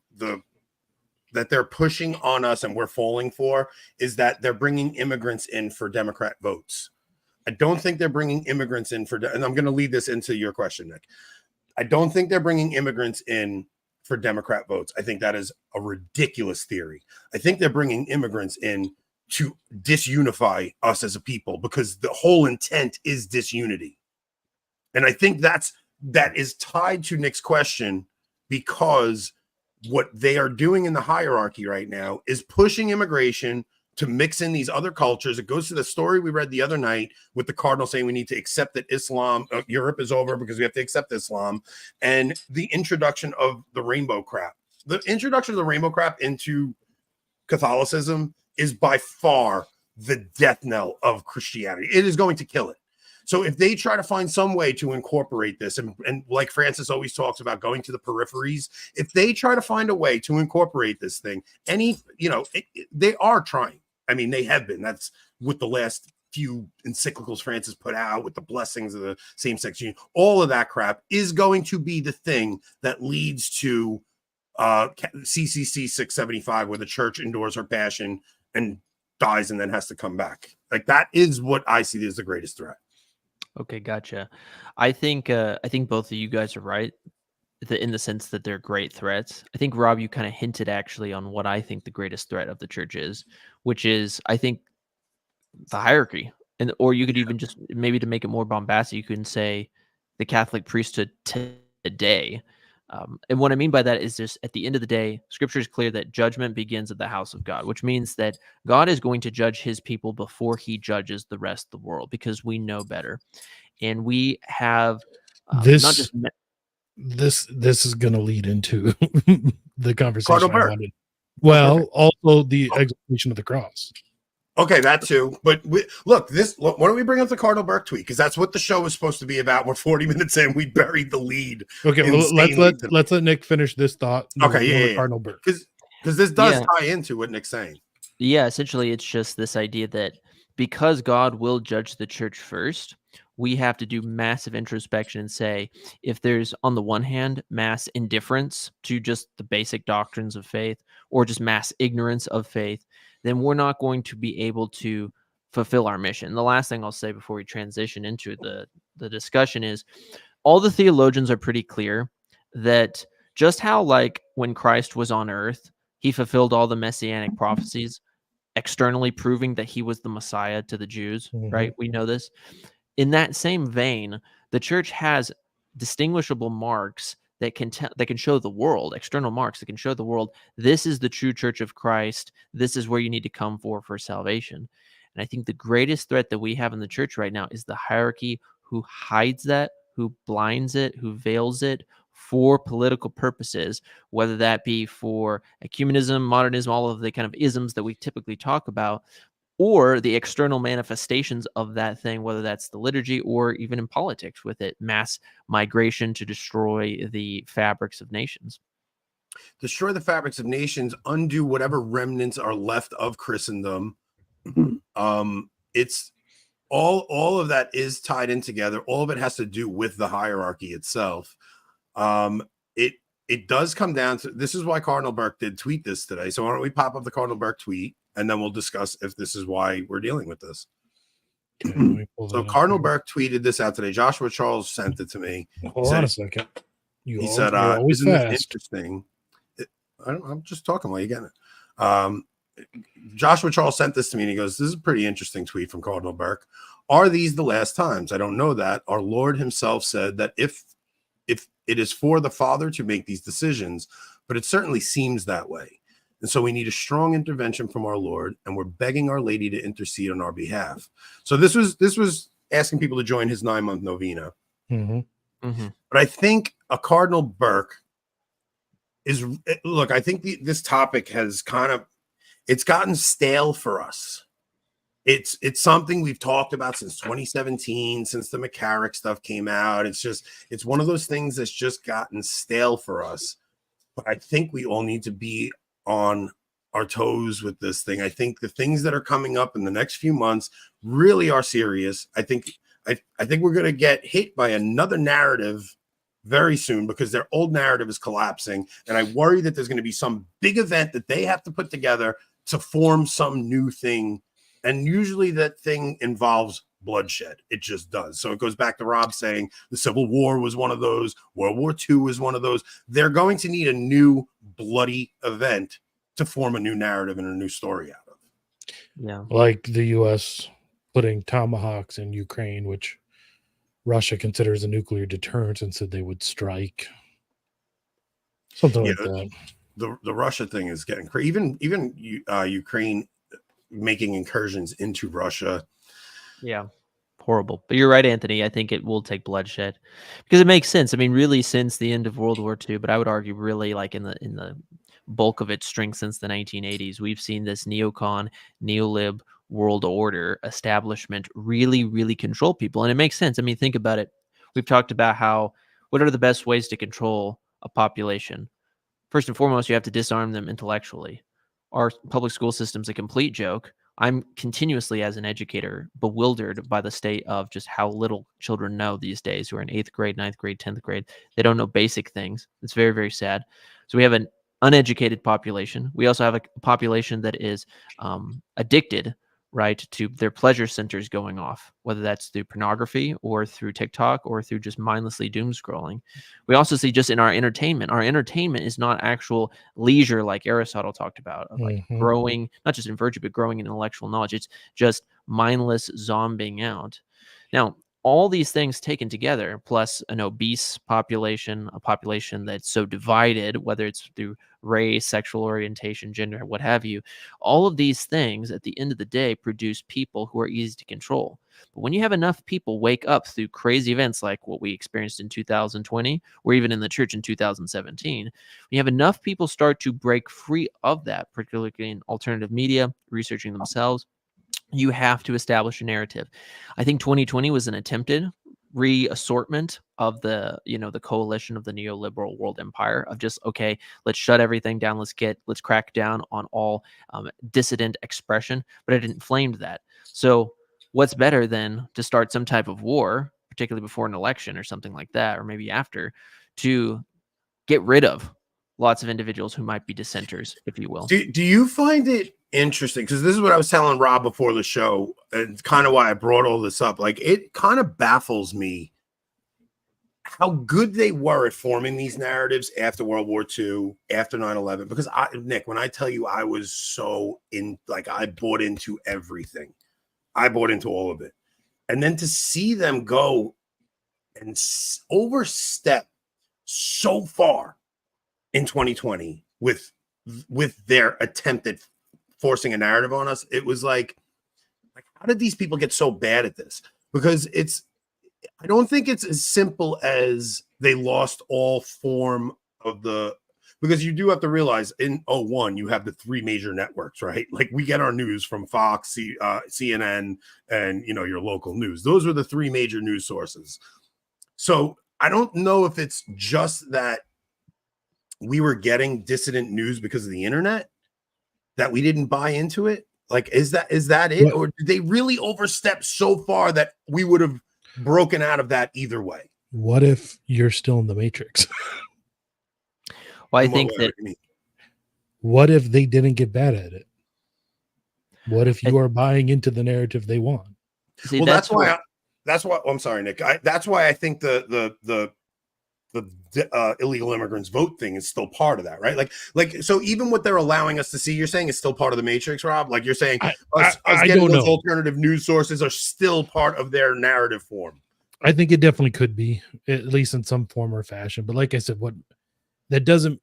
they're pushing on us and we're falling for is that they're bringing immigrants in for Democrat votes. I don't think they're bringing immigrants in and I'm going to lead this into your question, Nick. I don't think they're bringing immigrants in for Democrat votes. I think that is a ridiculous theory. I think they're bringing immigrants in to disunify us as a people, because the whole intent is disunity. And I think that is tied to Nick's question, because what they are doing in the hierarchy right now is pushing immigration to mix in these other cultures. It goes to the story we read the other night with the cardinal saying we need to accept that Islam, Europe is over because we have to accept Islam, and the introduction of the rainbow crap. The introduction of the rainbow crap into Catholicism is by far the death knell of Christianity. It is going to kill it. So if they try to find some way to incorporate this, and like Francis always talks about going to the peripheries, if they try to find a way to incorporate this thing, they are trying. I mean, they have been. That's with the last few encyclicals Francis put out, with the blessings of the same-sex union. All of that crap is going to be the thing that leads to CCC 675, where the church endures her passion and dies and then has to come back. Like, that is what I see as the greatest threat. Okay, gotcha. I think both of you guys are right in the sense that they're great threats. I think, Rob, you kind of hinted actually on what I think the greatest threat of the church is, which is, I think, the hierarchy. Or you could even just, maybe to make it more bombastic, you can say the Catholic priesthood today. And what I mean by that is, just at the end of the day, Scripture is clear that judgment begins at the house of God, which means that God is going to judge his people before he judges the rest of the world, because we know better. And we have not just this is going to lead into the conversation Cardinal Burke. I wanted. Well, also the execution of the cross. Okay, that too. But look, why don't we bring up the Cardinal Burke tweet? Because that's what the show was supposed to be about. We're 40 minutes in. We buried the lead. Okay, well, let's let Nick finish this thought. Okay, yeah. Cardinal Burke. Because this does tie into what Nick's saying. Yeah, essentially, it's just this idea that because God will judge the church first, we have to do massive introspection and say, if there's, on the one hand, mass indifference to just the basic doctrines of faith, or just mass ignorance of faith, then we're not going to be able to fulfill our mission. The last thing I'll say before we transition into the discussion is, all the theologians are pretty clear that just how, like, when Christ was on earth, he fulfilled all the messianic prophecies, externally proving that he was the Messiah to the Jews, right? We know this. In that same vein, the church has distinguishable marks that can show the world, external marks that can show the world, this is the true church of Christ. This is where you need to come for salvation. And I think the greatest threat that we have in the church right now is the hierarchy who hides that, who blinds it, who veils it for political purposes, whether that be for ecumenism, modernism, all of the kind of isms that we typically talk about, or the external manifestations of that thing, whether that's the liturgy or even in politics with it, mass migration to destroy the fabrics of nations. Destroy the fabrics of nations, undo whatever remnants are left of Christendom. It's all of that is tied in together. All of it has to do with the hierarchy itself. It does come down to, this is why Cardinal Burke did tweet this today. So why don't we pop up the Cardinal Burke tweet, and then we'll discuss if this is why we're dealing with this. Okay, let me pull So that up Cardinal here. Burke tweeted this out today. Joshua Charles sent it to me. Hold on a second. He said, You're always isn't this fast. interesting? I'm just talking while you get it. Joshua Charles sent this to me and he goes, this is a pretty interesting tweet from Cardinal Burke. Are these the last times? I don't know that. Our Lord himself said that if it is for the Father to make these decisions, but it certainly seems that way. And so we need a strong intervention from our Lord, and we're begging Our Lady to intercede on our behalf. So this was asking people to join his 9-month novena. Mm-hmm. Mm-hmm. But I think a Cardinal Burke is, look, I think this topic has it's gotten stale for us. It's something we've talked about since 2017, since the McCarrick stuff came out. It's one of those things that's just gotten stale for us. But I think we all need to be on our toes with this thing. I think the things that are coming up in the next few months really are serious. I think we're going to get hit by another narrative very soon because their old narrative is collapsing. And I worry that there's going to be some big event that they have to put together to form some new thing. And usually that thing involves bloodshed. It just does. So it goes back to Rob saying the Civil War was one of those. World War II was one of those. They're going to need a new bloody event to form a new narrative and a new story out of. Yeah. Like the U.S. putting tomahawks in Ukraine, which Russia considers a nuclear deterrent and said they would strike. Something like that. The Russia thing is getting crazy. Even Ukraine making incursions into Russia. Yeah. Horrible. But you're right, Anthony. I think it will take bloodshed because it makes sense. I mean, really since the end of World War II, but I would argue really like in the bulk of its strength since the 1980s, we've seen this neocon, neolib world order establishment really, really control people. And it makes sense. I mean, think about it. We've talked about what are the best ways to control a population? First and foremost, you have to disarm them intellectually. Our public school system's a complete joke. I'm continuously, as an educator, bewildered by the state of just how little children know these days who are in 8th grade, 9th grade, 10th grade. They don't know basic things. It's very, very sad. So we have an uneducated population. We also have a population that is addicted, right, to their pleasure centers going off, whether that's through pornography or through TikTok or through just mindlessly doom scrolling. We also see just in our entertainment is not actual leisure like Aristotle talked about, of like growing, not just in virtue, but growing in intellectual knowledge. It's just mindless zombieing out. Now, all these things taken together, plus an obese population, a population that's so divided, whether it's through race, sexual orientation, gender, what have you, all of these things at the end of the day produce people who are easy to control. But when you have enough people wake up through crazy events like what we experienced in 2020, or even in the church in 2017, when you have enough people start to break free of that, particularly in alternative media, researching themselves, you have to establish a narrative. I think 2020 was an attempted reassortment of the coalition of the neoliberal world empire of just, okay, let's shut everything down. Let's crack down on all dissident expression, but it inflamed that. So what's better than to start some type of war, particularly before an election or something like that, or maybe after, to get rid of lots of individuals who might be dissenters, if you will. Do you find it interesting? Because this is what I was telling Rob before the show, and it's kind of why I brought all this up. Like, it kind of baffles me how good they were at forming these narratives after World War II, after 9/11. Because Nick, when I tell you I was so I bought into everything. I bought into all of it. And then to see them go and overstep so far in 2020 with their attempt at forcing a narrative on us, it was like how did these people get so bad at this? Because I don't think it's as simple as they lost all form of because you do have to realize in 2001 you have the three major networks, right? Like, we get our news from Fox, CNN, and your local news. Those were the three major news sources. So I don't know if it's just that we were getting dissident news because of the internet, that we didn't buy into it. Like, is that it? What? Or did they really overstep so far that we would have broken out of that either way? What if you're still in the Matrix? Well, I think that. What if they didn't get bad at it? What if you are buying into the narrative they want? See, Well, that's where that's why. I'm sorry, Nick. That's why I think the illegal immigrants vote thing is still part of that, right? Like so even what they're allowing us to see, you're saying is still part of the matrix, Rob. Like you're saying us I getting don't those know. alternative news sources are still part of their narrative form. I think it definitely could be, at least in some form or fashion. But like I said, what that doesn't,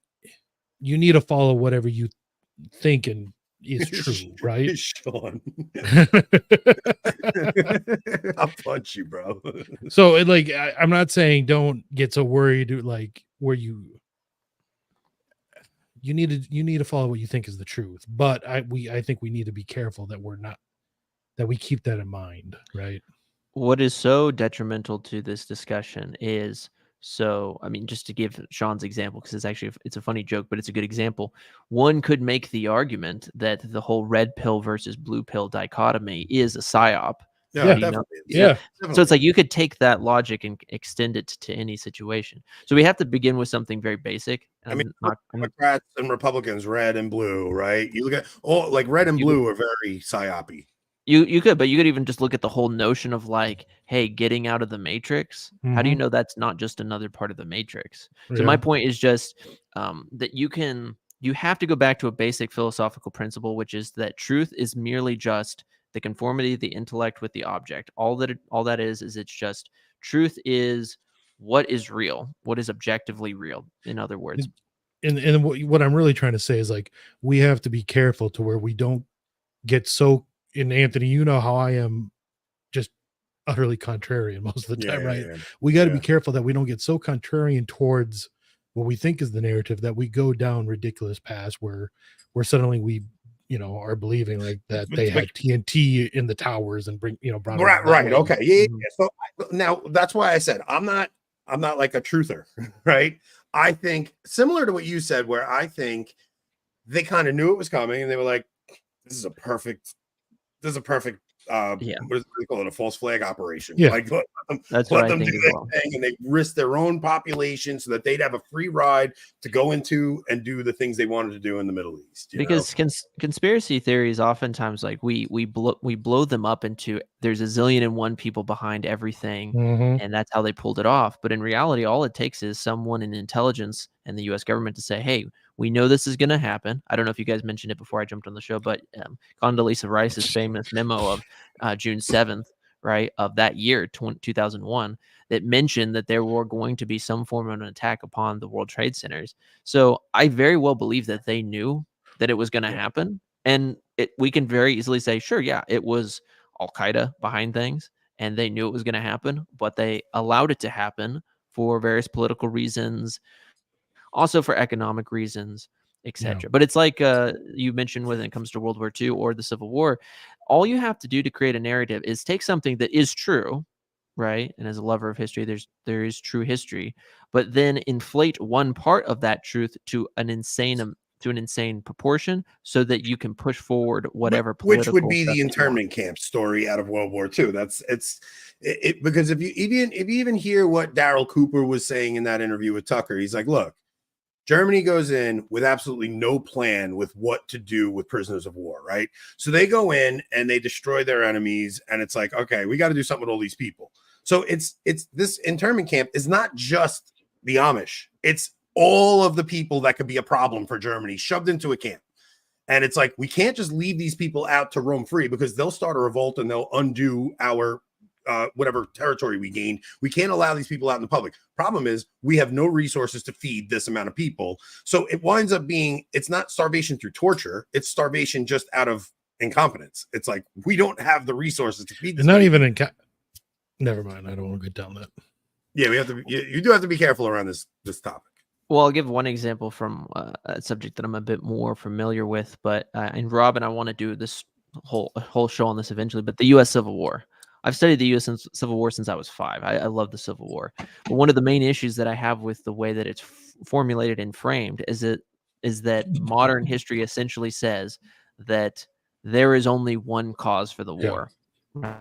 you need to follow whatever you think and is true, right? Sean. I'll punch you, bro. So like I'm not saying don't get so worried like where you need to follow what you think is the truth, but I think we need to be careful that we keep that in mind, right? what is so detrimental to this discussion is, so I mean, just to give Sean's example, because it's a funny joke, but it's a good example. One could make the argument that the whole red pill versus blue pill dichotomy is a psyop. Yeah, You know? definitely. Yeah. So it's like you could take that logic and extend it to any situation. So we have to begin with something very basic. I mean, Democrats and Republicans, red and blue, right? You look at like red and blue are very psyopy. You could, but you could even just look at the whole notion of like, hey, getting out of the matrix. How do you know that's not just another part of the matrix? So my point is just that you have to go back to a basic philosophical principle, which is that truth is merely just the conformity of the intellect with the object. All that is it's just truth is what is real, what is objectively real, in other words. And what I'm really trying to say is like we have to be careful to where we don't get so, and Anthony, you know how I am just utterly contrarian most of the time, right? Yeah. We got to be careful that we don't get so contrarian towards what we think is the narrative that we go down ridiculous paths where suddenly we, are believing like that they had TNT in the towers and bring, right. Okay. Yeah. So now that's why I said I'm not like a truther, right? I think similar to what you said, where I think they kind of knew it was coming and they were like, this is a perfect what do they call it, a false flag operation? Like let them do their thing, and they risk their own population so that they'd have a free ride to go into and do the things they wanted to do in the Middle East. Because conspiracy theories oftentimes, like we blow them up into there's a zillion and one people behind everything, and that's how they pulled it off. But in reality, all it takes is someone in intelligence and the U.S. government to say, hey, we know this is going to happen. I don't know if you guys mentioned it before I jumped on the show, but Condoleezza Rice's famous memo of June 7th, right, of that year, 2001, that mentioned that there were going to be some form of an attack upon the World Trade Centers. So I very well believe that they knew that it was going to happen. And we can very easily say, sure, yeah, it was Al-Qaeda behind things, and they knew it was going to happen, but they allowed it to happen for various political reasons, also for economic reasons, etc. But it's like you mentioned when it comes to World War II or the Civil War, all you have to do to create a narrative is take something that is true, right? And as a lover of history, there is true history, but then inflate one part of that truth to an insane proportion so that you can push forward whatever political, which would be the internment camp story out of World War II. Because if you even hear what Darryl Cooper was saying in that interview with Tucker, he's like, look, Germany goes in with absolutely no plan with what to do with prisoners of war, right? So they go in and they destroy their enemies, and it's like, okay, we got to do something with all these people. So it's this internment camp is not just the Amish. It's all of the people that could be a problem for Germany shoved into a camp. And it's like, we can't just leave these people out to roam free because they'll start a revolt and they'll undo our whatever territory we gained. We can't allow these people out in the public. Problem is we have no resources to feed this amount of people. So it winds up being, it's not starvation through torture. It's starvation just out of incompetence. It's like, we don't have the resources to feed this. It's not even never mind. I don't want to get down that. Yeah, we have to. You do have to be careful around this topic. Well, I'll give one example from a subject that I'm a bit more familiar with, but and Rob and I want to do this whole show on this eventually. But the U.S. Civil War. I've studied the U.S. Civil War since I was 5. I love the Civil War. But one of the main issues that I have with the way that it's formulated and framed is that modern history essentially says that there is only one cause for the war. Right?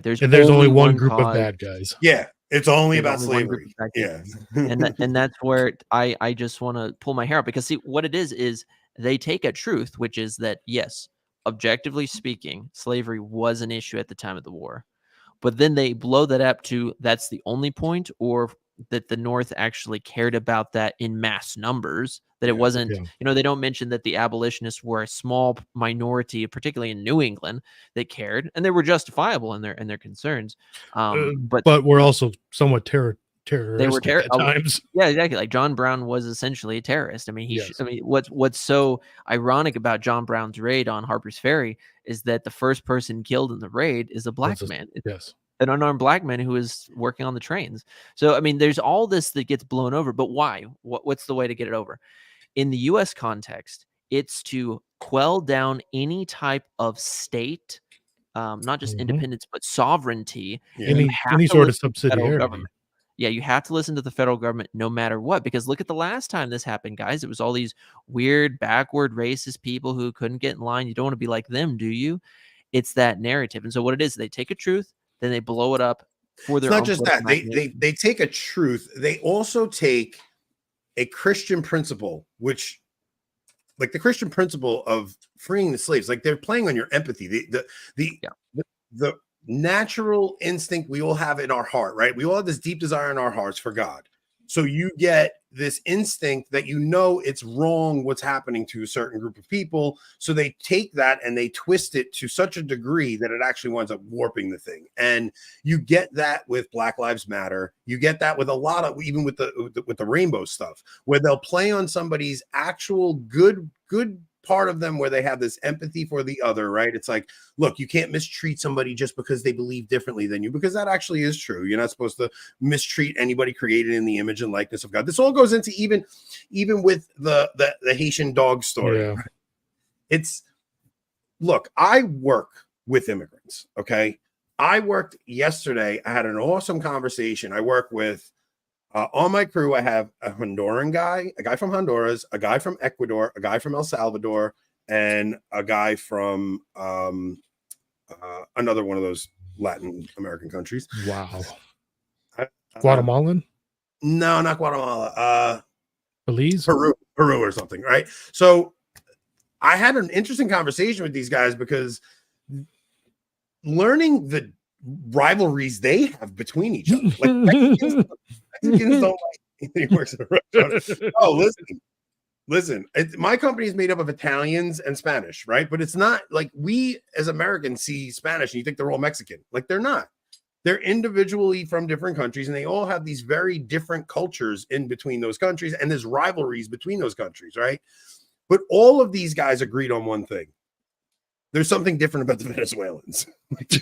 There's only one group of bad guys. Yeah, it's only about slavery. Yeah, and that's where I just want to pull my hair out, because see what it is they take a truth, which is that yes, objectively speaking, slavery was an issue at the time of the war. But then they blow that up to that's the only point, or that the North actually cared about that in mass numbers, that it wasn't, they don't mention that the abolitionists were a small minority, particularly in New England, that cared, and they were justifiable in their concerns. But we're also somewhat terroristic they were at times. Yeah, exactly. Like John Brown was essentially a terrorist. I mean, what's so ironic about John Brown's raid on Harper's Ferry is that the first person killed in the raid is a black man. Yes. An unarmed black man who was working on the trains. So, I mean, there's all this that gets blown over, but why? What's the way to get it over? In the U.S. context, it's to quell down any type of state, not just independence, but sovereignty. Any sort of subsidiarity. Yeah, you have to listen to the federal government no matter what, because look at the last time this happened, guys. It was all these weird, backward, racist people who couldn't get in line. You don't want to be like them, do you? It's that narrative. And so what it is, they take a truth, then they blow it up for their own. It's not just that. They take a truth. They also take a Christian principle, which, like the Christian principle of freeing the slaves, like they're playing on your empathy. The natural instinct we all have in our heart, right? We all have this deep desire in our hearts for God. So you get this instinct that it's wrong what's happening to a certain group of people. So they take that and they twist it to such a degree that it actually winds up warping the thing. And you get that with Black Lives Matter. You get that with a lot of, even with the rainbow stuff, where they'll play on somebody's actual good part of them, where they have this empathy for the other, right? It's like, look, you can't mistreat somebody just because they believe differently than you, because that actually is true. You're not supposed to mistreat anybody created in the image and likeness of God. This all goes into even with the Haitian dog story. Yeah. It's, look, I work with immigrants. Okay. I worked yesterday. I had an awesome conversation. I work with, on my crew, I have a Honduran guy, a guy from Honduras, a guy from Ecuador, a guy from El Salvador, and a guy from another one of those Latin American countries. Wow. Guatemalan? No, not Guatemala. Belize? Peru or something, right? So I had an interesting conversation with these guys, because learning the rivalries they have between each other. Like Mexicans don't like he works at a restaurant. Oh, listen. My company is made up of Italians and Spanish, right? But it's not like we as Americans see Spanish and you think they're all Mexican. Like they're not. They're individually from different countries, and they all have these very different cultures in between those countries, and there's rivalries between those countries, right? But all of these guys agreed on one thing. There's something different about the Venezuelans.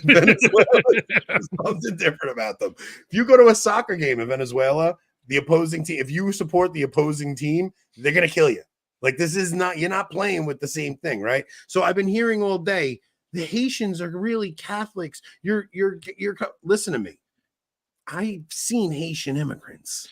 There's something different about them. If you go to a soccer game in Venezuela, the opposing team, if you support the opposing team, they're going to kill you. Like this is not, you're not playing with the same thing, right? So I've been hearing all day, the Haitians are really Catholics. Listen to me. I've seen Haitian immigrants.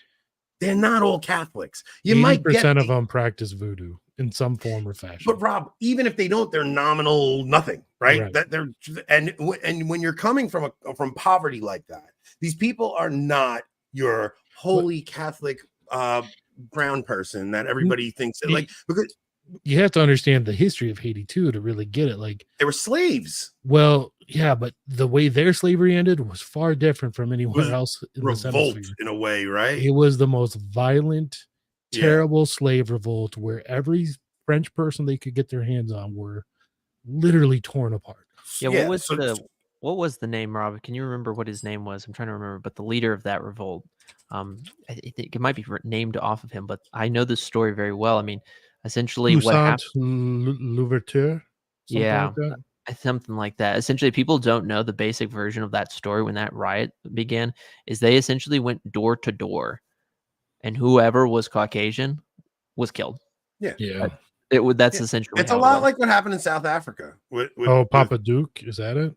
They're not all Catholics. You might get 80% of them practice voodoo in some form or fashion. But Rob, even if they don't, they're nominal nothing, right? That they're and when you're coming from poverty like that, these people are not your holy Catholic brown person that everybody thinks like, because you have to understand the history of Haiti too to really get it. Like they were slaves. Well, yeah, but the way their slavery ended was far different from anywhere else in revolt the in a way, right? It was the most violent, terrible slave revolt where every French person they could get their hands on were literally torn apart. Yeah, what was the name, Rob? Can you remember what his name was? I'm trying to remember, but the leader of that revolt, I think it might be named off of him, but I know this story very well. I mean, essentially what happened, Louverture, something like that. Essentially, people don't know the basic version of that story. When that riot began, is they essentially went door to door, and whoever was Caucasian was killed. Yeah. That's essentially. It's a lot like what happened in South Africa. Papa Duke, is that it?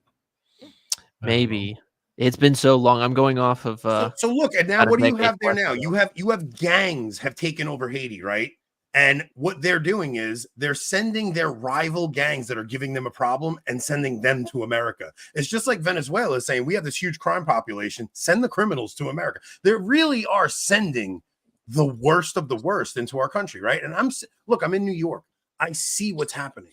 Maybe. It's been so long. I'm going off of. So look, and now what do you have there now? You have gangs have taken over Haiti, right? And what they're doing is they're sending their rival gangs that are giving them a problem and sending them to America. It's just like Venezuela is saying, we have this huge crime population, send the criminals to America. They really are sending the worst of the worst into our country, right? And I'm in New York. I see what's happening.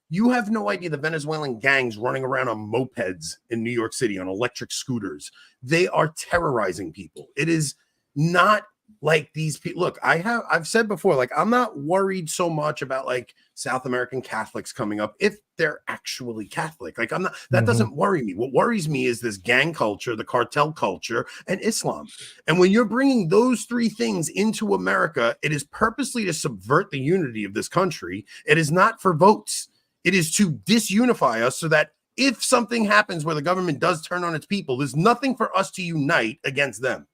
You have no idea the Venezuelan gangs running around on mopeds in New York City on electric scooters. They are terrorizing people. It is not like these people. Look, I've said before, like, I'm not worried so much about like South American Catholics coming up if they're actually Catholic. Like, I'm not, that doesn't worry me. What worries me is this gang culture, the cartel culture, and Islam. And when you're bringing those three things into America, it is purposely to subvert the unity of this country. It is not for votes. It is to disunify us so that if something happens where the government does turn on its people, there's nothing for us to unite against them.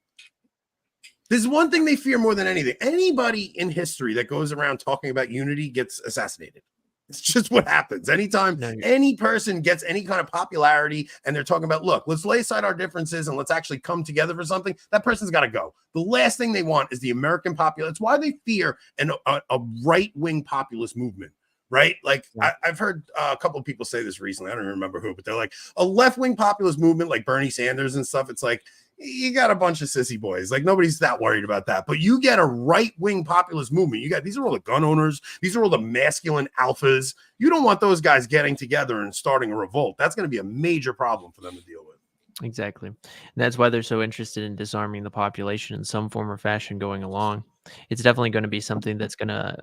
There's one thing they fear more than anything. Anybody in history that goes around talking about unity gets assassinated. It's just what happens. Anytime any person gets any kind of popularity and they're talking about, look, let's lay aside our differences and let's actually come together for something, that person's got to go. The last thing they want is the American populace. It's why they fear a right-wing populist movement. Right? Like, I've heard a couple of people say this recently. I don't even remember who, but they're like, a left-wing populist movement like Bernie Sanders and stuff. It's like, you got a bunch of sissy boys. Like, nobody's that worried about that. But you get a right-wing populist movement. These are all the gun owners. These are all the masculine alphas. You don't want those guys getting together and starting a revolt. That's going to be a major problem for them to deal with. Exactly. And that's why they're so interested in disarming the population in some form or fashion going along. It's definitely going to be something that's going to,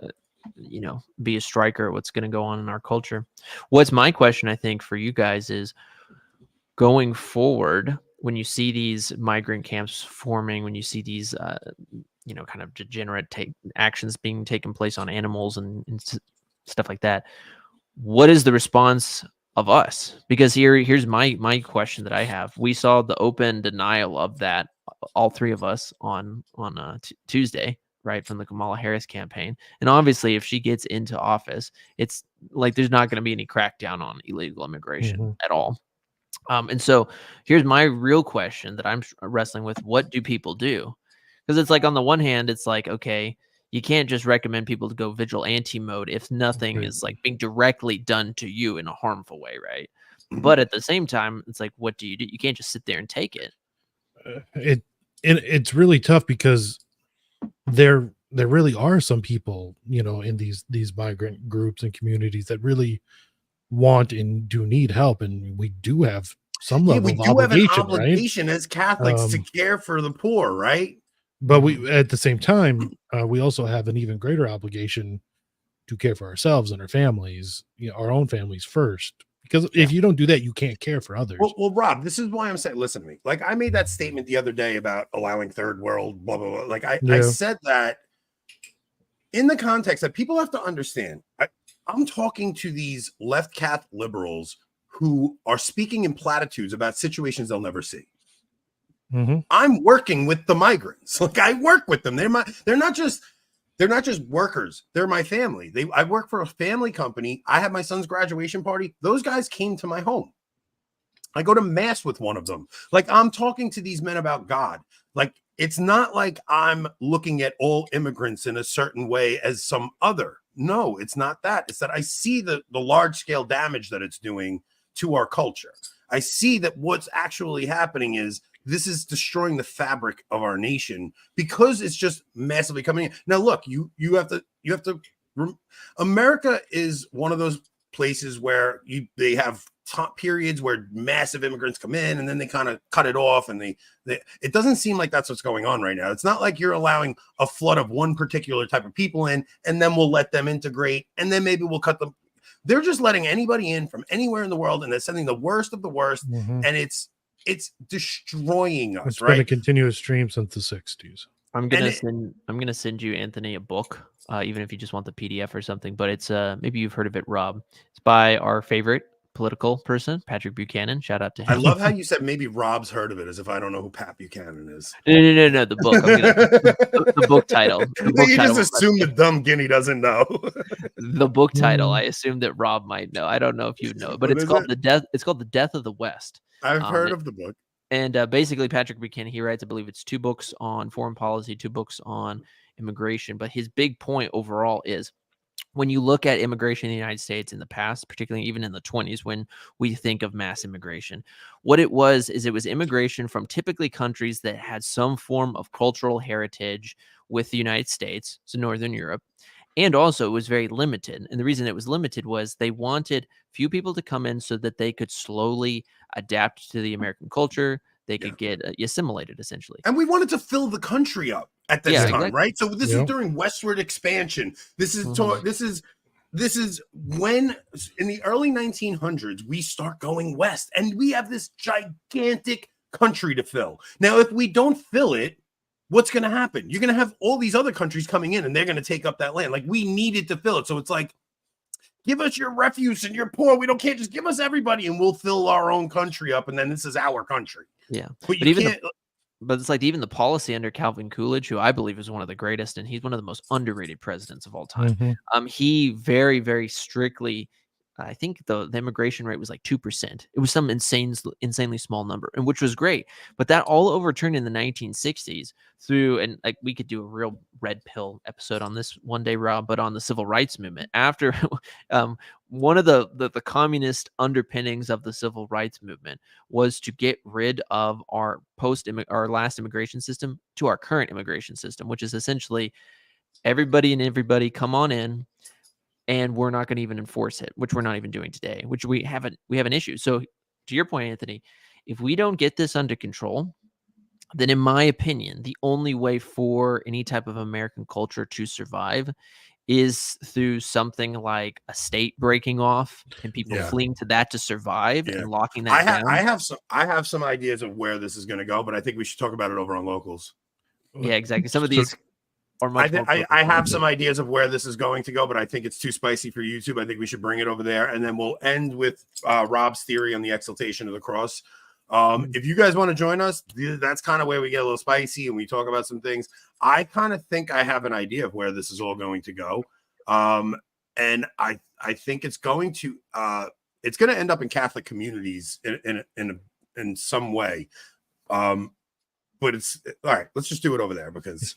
be a striker at what's going to go on in our culture. What's my question, I think, for you guys is, going forward, when you see these migrant camps forming, when you see these, kind of degenerate actions being taken place on animals and stuff like that, what is the response of us? Because here's my question that I have. We saw the open denial of that, all three of us on Tuesday, right, from the Kamala Harris campaign. And obviously, if she gets into office, it's like there's not going to be any crackdown on illegal immigration at all. And so here's my real question that I'm wrestling with. What do people do? Because it's like, on the one hand, it's like, okay, you can't just recommend people to go vigilante mode if nothing is like being directly done to you in a harmful way, right? But at the same time, it's like, what do? You can't just sit there and take it. It's really tough because there really are some people, in these migrant groups and communities that really want and do need help, and we do have some level of obligation, have an obligation, right? As Catholics to care for the poor, right? But we, at the same time, we also have an even greater obligation to care for ourselves and our families, our own families first. Because if you don't do that, you can't care for others. Well, Rob, this is why I'm saying, listen to me. Like, I made that statement the other day about allowing third world, blah, blah, blah. Like, I said that in the context that people have to understand. I'm talking to these left Catholic liberals who are speaking in platitudes about situations they'll never see. I'm working with the migrants. Like, I work with them. They're not just workers. They're my family. I work for a family company. I have my son's graduation party. Those guys came to my home. I go to mass with one of them. Like, I'm talking to these men about God. Like, it's not like I'm looking at all immigrants in a certain way as some other. No, it's not that. It's that I see the large scale damage that it's doing to our culture. I see that what's actually happening is this is destroying the fabric of our nation because it's just massively coming in. Now, look, you have to. America is one of those places where they have top periods where massive immigrants come in and then they kind of cut it off, and it doesn't seem like that's what's going on right now. It's not like you're allowing a flood of one particular type of people in and then we'll let them integrate and then maybe we'll cut them. They're just letting anybody in from anywhere in the world, and they're sending the worst of the worst, and it's destroying us. It's been a continuous stream since the 60s. I'm gonna send you, Anthony, a book, even if you just want the PDF or something. But it's maybe you've heard of it, Rob. It's by our favorite political person, Patrick Buchanan. Shout out to him. I love how you said maybe Rob's heard of it, as if I don't know who Pat Buchanan is. No. The book. The book title. You just assume the dumb guinea doesn't know. The book title. I assume that Rob might know. I don't know if you know it, but it's called The Death. It's called The Death of the West. I've heard of the book. And basically, Patrick Buchanan, he writes, I believe it's 2 books on foreign policy, 2 books on immigration. But his big point overall is, when you look at immigration in the United States in the past, particularly even in the 20s, when we think of mass immigration, what it was immigration from typically countries that had some form of cultural heritage with the United States, so Northern Europe, And also, it was very limited. And the reason it was limited was they wanted few people to come in so that they could slowly adapt to the American culture. They could get assimilated, essentially. And we wanted to fill the country up at this time, exactly. right? So this is during westward expansion. This is this is when in the early 1900s we start going west, and we have this gigantic country to fill. Now, if we don't fill it, what's going to happen? You're going to have all these other countries coming in, and they're going to take up that land. Like, we needed to fill it. So it's like, give us your refuse and your poor. We can't just give us everybody, and we'll fill our own country up, and then this is our country. Yeah. But you can't. But it's like even the policy under Calvin Coolidge, who I believe is one of the greatest, and he's one of the most underrated presidents of all time. He very, very strictly, I think the immigration rate was like 2%. It was some insanely small number, and which was great. But that all overturned in the 1960s through, and like we could do a real red pill episode on this one day, Rob, but on the civil rights movement after one of the communist underpinnings of the civil rights movement was to get rid of our last immigration system to our current immigration system, which is essentially everybody come on in, and we're not going to even enforce it, which we're not even doing today, which we have an issue. So to your point, Anthony, if we don't get this under control, then in my opinion, the only way for any type of American culture to survive is through something like a state breaking off and people fleeing to that to survive and locking that down. I have some ideas of where this is going to go, but I think we should talk about it over on Locals. Yeah, exactly. Some of these are much more I have some ideas of where this is going to go, but I think it's too spicy for YouTube. I think we should bring it over there, and then we'll end with Rob's theory on the exaltation of the cross. If you guys want to join us, that's kind of where we get a little spicy and we talk about some things. I kind of think I have an idea of where this is all going to go. And I think it's going to end up in Catholic communities in some way. But it's all right. Let's just do it over there, because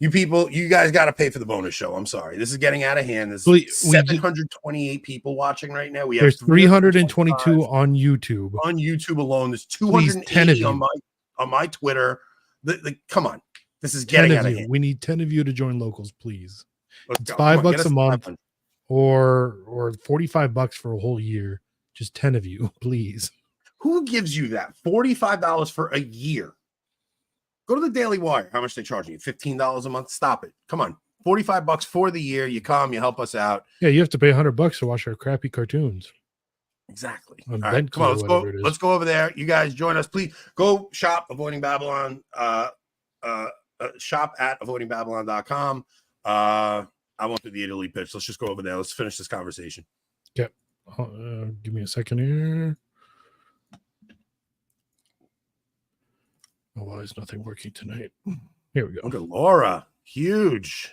you guys got to pay for the bonus show. I'm sorry. This is getting out of hand. There's 728 people watching right now. There's 322 on YouTube. On YouTube alone, there's 280 on my Twitter. Come on. This is getting out of hand. We need 10 of you to join Locals, please. It's $5 a month or $45 for a whole year. Just 10 of you, please. Who gives you that? $45 for a year. Go to the Daily Wire. How much they charging you? $15 a month? Stop it. Come on. $45 for the year. You come, you help us out. Yeah, you have to pay $100 to watch our crappy cartoons. Exactly. All right, come on, let's go over there. You guys join us. Please go shop Avoiding Babylon. Shop at avoidingbabylon.com. I won't do the Italy pitch. Let's just go over there. Let's finish this conversation. Okay. Give me a second here. Oh, why is nothing working tonight? Here we go. Look at Laura. Huge.